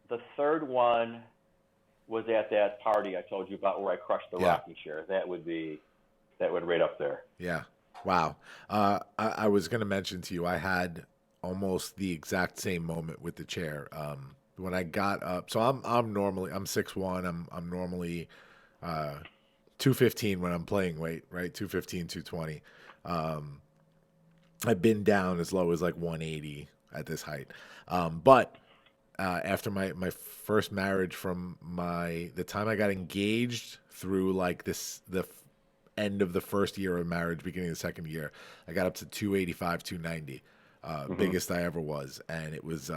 The third one was at that party I told you about where I crushed the rocking chair. That would right up there. Yeah. Wow. I was going to mention to you, I had almost the exact same moment with the chair. When I got up, so I'm 6'1". I'm normally 215 when I'm playing weight, right? 215, 220. I've been down as low as like 180 at this height. But after my first marriage, from the time I got engaged through like the end of the first year of marriage, beginning of the second year, I got up to 285, 290, biggest I ever was. And it was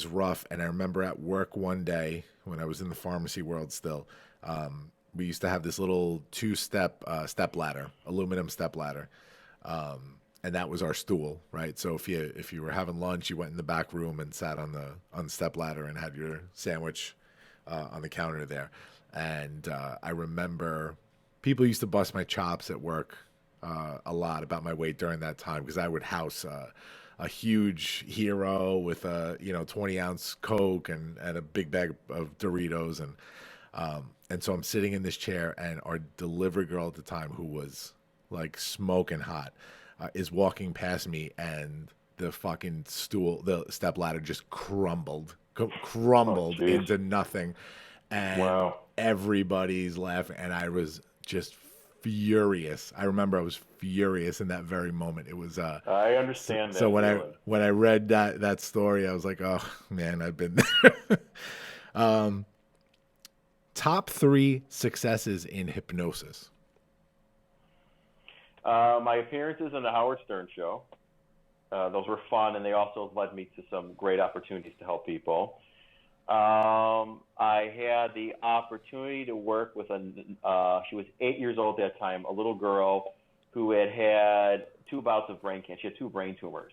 rough. And I remember at work one day when I was in the pharmacy world still, we used to have this little 2-step step ladder, aluminum step ladder. And that was our stool, right? So if you were having lunch, you went in the back room and sat on the step ladder and had your sandwich on the counter there. And I remember people used to bust my chops at work a lot about my weight during that time because I would house a huge Hero with a 20-ounce Coke and a big bag of Doritos and so I'm sitting in this chair, and our delivery girl at the time, who was like smoking hot, is walking past me, and the fucking the step ladder just crumbled into nothing, and everybody's laughing, and I was just furious. I remember I was furious in that very moment. It was I understand that. So when I read that story, I was like, oh man, I've been there. Top 3 successes in hypnosis. My appearances on the Howard Stern show. Those were fun, and they also led me to some great opportunities to help people. I had the opportunity to work with she was 8 years old at that time, a little girl who had 2 bouts of brain cancer. She had 2 brain tumors.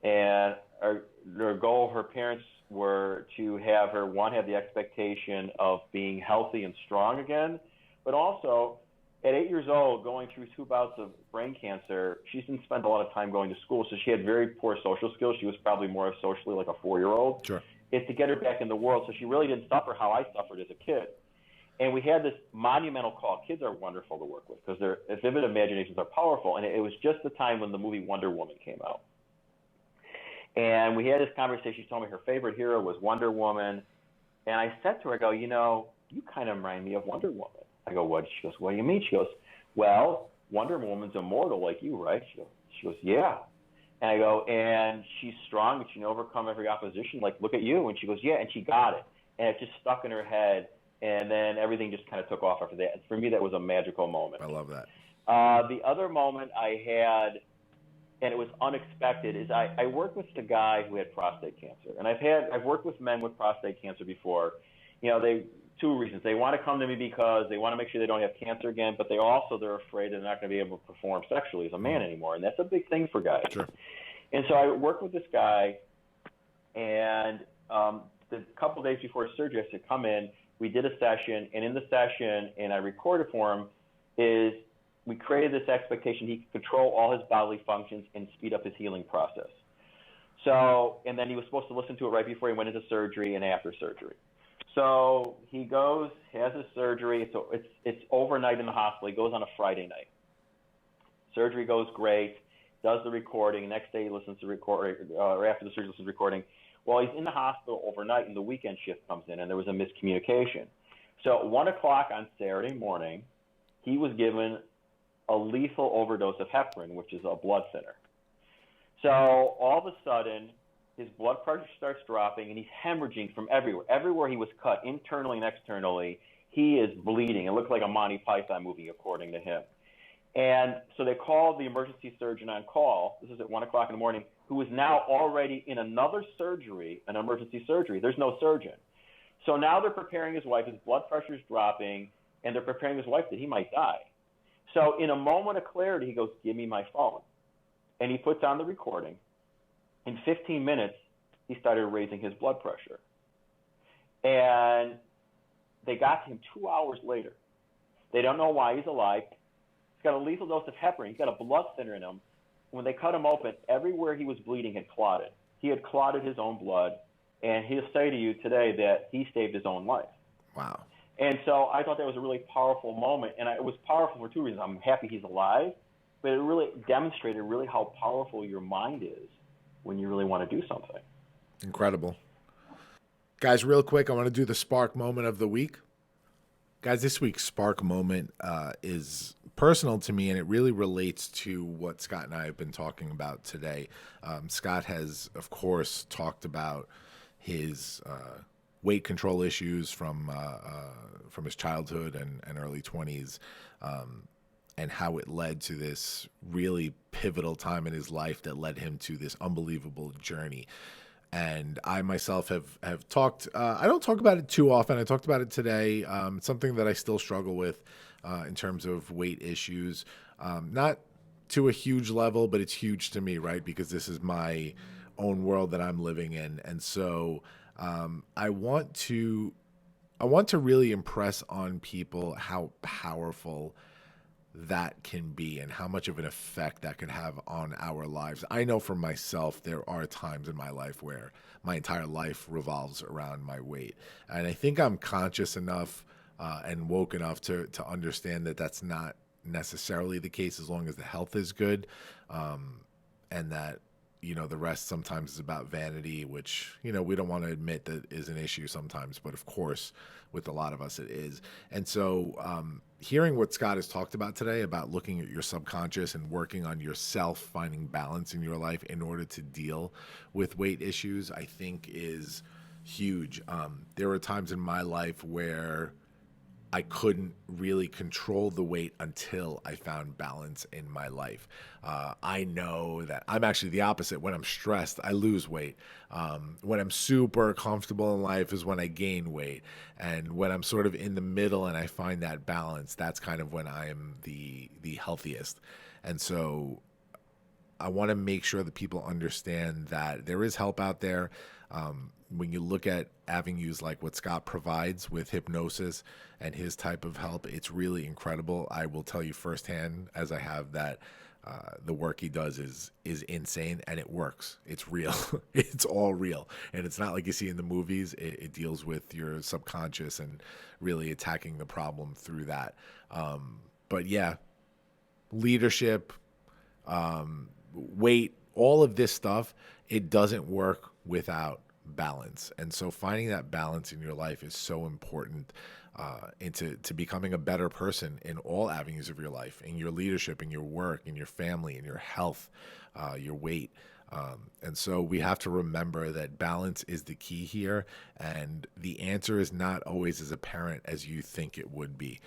And her goal, her parents were to have her, one, have the expectation of being healthy and strong again, but also at 8 years old, going through 2 bouts of brain cancer, she didn't spend a lot of time going to school, so she had very poor social skills. She was probably more socially like a 4-year-old. Sure. It's to get her back in the world, so she really didn't suffer how I suffered as a kid. And we had this monumental call. Kids are wonderful to work with because their vivid imaginations are powerful, and it was just the time when the movie Wonder Woman came out. And we had this conversation. She told me her favorite hero was Wonder Woman, and I said to her, I go, you kind of remind me of Wonder Woman. I go, what? She goes, what do you mean? She goes, well, Wonder Woman's immortal like you, right? She goes, yeah. And I go, and she's strong and she can overcome every opposition. Like, look at you. And she goes, yeah. And she got it. And it just stuck in her head. And then everything just kind of took off after that. And for me, that was a magical moment. I love that. The other moment I had, and it was unexpected, is I worked with a guy who had prostate cancer. And I've worked with men with prostate cancer before. Two reasons. They want to come to me because they want to make sure they don't have cancer again, but they're afraid they're not going to be able to perform sexually as a man anymore, and that's a big thing for guys. Sure. And so I worked with this guy, and the couple days before his surgery, I said, come in. We did a session, and in the session, and I recorded for him, is we created this expectation he could control all his bodily functions and speed up his healing process. So, and then he was supposed to listen to it right before he went into surgery and after surgery. So he goes, has his surgery. So it's overnight in the hospital. He goes on a Friday night. Surgery goes great. Does the recording. Next day he listens to the recording, or after the surgery listens to the recording. Well, he's in the hospital overnight, and the weekend shift comes in, and there was a miscommunication. So at 1 o'clock on Saturday morning, he was given a lethal overdose of heparin, which is a blood thinner. So all of a sudden, his blood pressure starts dropping, and he's hemorrhaging from everywhere. Everywhere he was cut, internally and externally, he is bleeding. It looked like a Monty Python movie, according to him. And so they called the emergency surgeon on call. This is at 1 o'clock in the morning, who was now already in another surgery, an emergency surgery. There's no surgeon. So now they're preparing his wife. His blood pressure is dropping, and they're preparing his wife that he might die. So in a moment of clarity, he goes, give me my phone. And he puts on the recording. In 15 minutes, he started raising his blood pressure. And they got to him 2 hours later. They don't know why he's alive. He's got a lethal dose of heparin. He's got a blood thinner in him. When they cut him open, everywhere he was bleeding had clotted. He had clotted his own blood. And he'll say to you today that he saved his own life. Wow. And so I thought that was a really powerful moment. And it was powerful for 2 reasons. I'm happy he's alive, but it really demonstrated really how powerful your mind is when you really want to do something. Incredible. Guys, real quick, I want to do the spark moment of the week. Guys, this week's spark moment is personal to me, and it really relates to what Scott and I have been talking about today. Scott has, of course, talked about his weight control issues from his childhood and early 20s, and how it led to this really pivotal time in his life that led him to this unbelievable journey. And I myself have talked, I don't talk about it too often. I talked about it today. It's something that I still struggle with in terms of weight issues. Not to a huge level, but it's huge to me, right? Because this is my own world that I'm living in. And so I want to really impress on people how powerful that can be and how much of an effect that can have on our lives. I know for myself, there are times in my life where my entire life revolves around my weight. And I think I'm conscious enough and woke enough to understand that that's not necessarily the case as long as the health is good, and that, the rest sometimes is about vanity, which, we don't want to admit that is an issue sometimes, but of course, with a lot of us it is. And so hearing what Scott has talked about today about looking at your subconscious and working on yourself, finding balance in your life in order to deal with weight issues, I think is huge. There were times in my life where I couldn't really control the weight until I found balance in my life. I know that I'm actually the opposite. When I'm stressed, I lose weight. When I'm super comfortable in life is when I gain weight. And when I'm sort of in the middle and I find that balance, that's kind of when I am the healthiest. And so I want to make sure that people understand that there is help out there. When you look at avenues like what Scott provides with hypnosis and his type of help, it's really incredible. I will tell you firsthand, as I have, that the work he does is insane, and it works. It's real. It's all real. And it's not like you see in the movies. It deals with your subconscious and really attacking the problem through that. But yeah, leadership, weight, all of this stuff, it doesn't work without balance. And so finding that balance in your life is so important into becoming a better person in all avenues of your life, in your leadership, in your work, in your family, in your health, your weight. And so we have to remember that balance is the key here, and the answer is not always as apparent as you think it would be.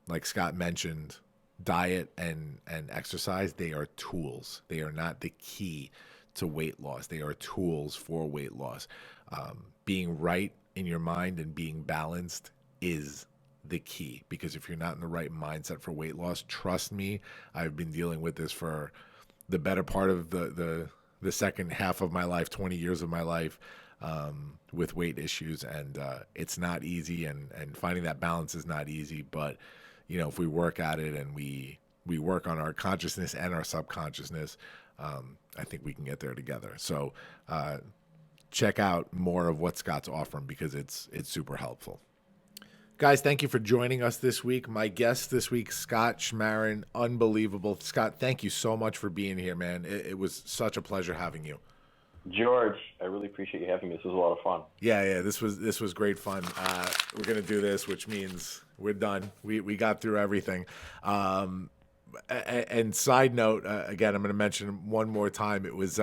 Like Scott mentioned, diet and exercise, they are tools. They are not the key to weight loss. They are tools for weight loss. Being right in your mind and being balanced is the key, because if you're not in the right mindset for weight loss, trust me, I've been dealing with this for the better part of the second half of my life, 20 years of my life, with weight issues, and it's not easy, and finding that balance is not easy, but if we work at it and we work on our consciousness and our subconsciousness, I think we can get there together. So check out more of what Scott's offering, because it's super helpful. Guys, thank you for joining us this week. My guest this week, Scott Schmaren, unbelievable. Scott, thank you so much for being here, man. It was such a pleasure having you. George, I really appreciate you having me. This was a lot of fun. Yeah, this was great fun. We're gonna do this, which means we're done. We got through everything. And side note, again, I'm going to mention one more time. It was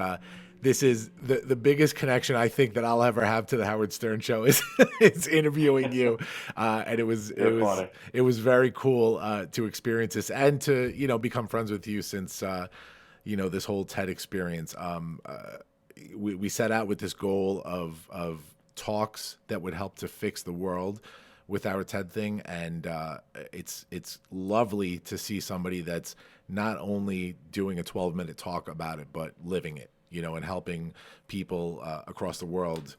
this is the biggest connection I think that I'll ever have to the Howard Stern show is interviewing you, and it was very cool to experience this and to become friends with you since this whole TED experience. We set out with this goal of talks that would help to fix the world with our TED thing, and it's lovely to see somebody that's not only doing a 12-minute talk about it, but living it, and helping people across the world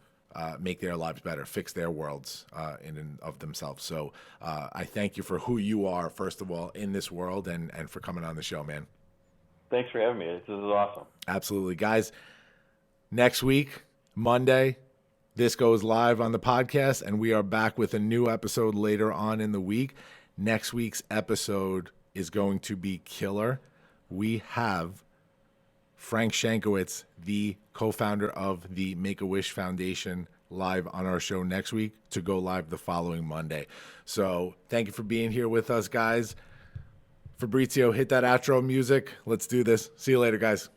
make their lives better, fix their worlds in and of themselves. So I thank you for who you are, first of all, in this world, and for coming on the show, man. Thanks for having me. This is awesome. Absolutely. Guys, next week, Monday, this goes live on the podcast, and we are back with a new episode later on in the week. Next week's episode is going to be killer. We have Frank Shankowitz, the co-founder of the Make-A-Wish Foundation, live on our show next week to go live the following Monday. So thank you for being here with us, guys. Fabrizio, hit that outro music. Let's do this. See you later, guys.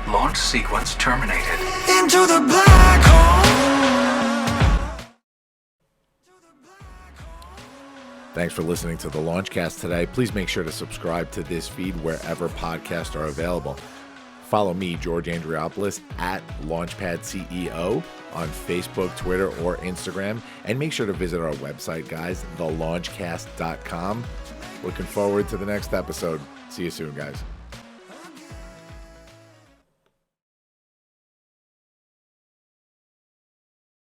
Launch sequence terminated. Into the black hole. Thanks for listening to the Launchcast today. Please make sure to subscribe to this feed wherever podcasts are available. Follow me, George Andriopoulos, at Launchpad CEO on Facebook, Twitter, or Instagram. And make sure to visit our website, guys, thelaunchcast.com. Looking forward to the next episode. See you soon, guys.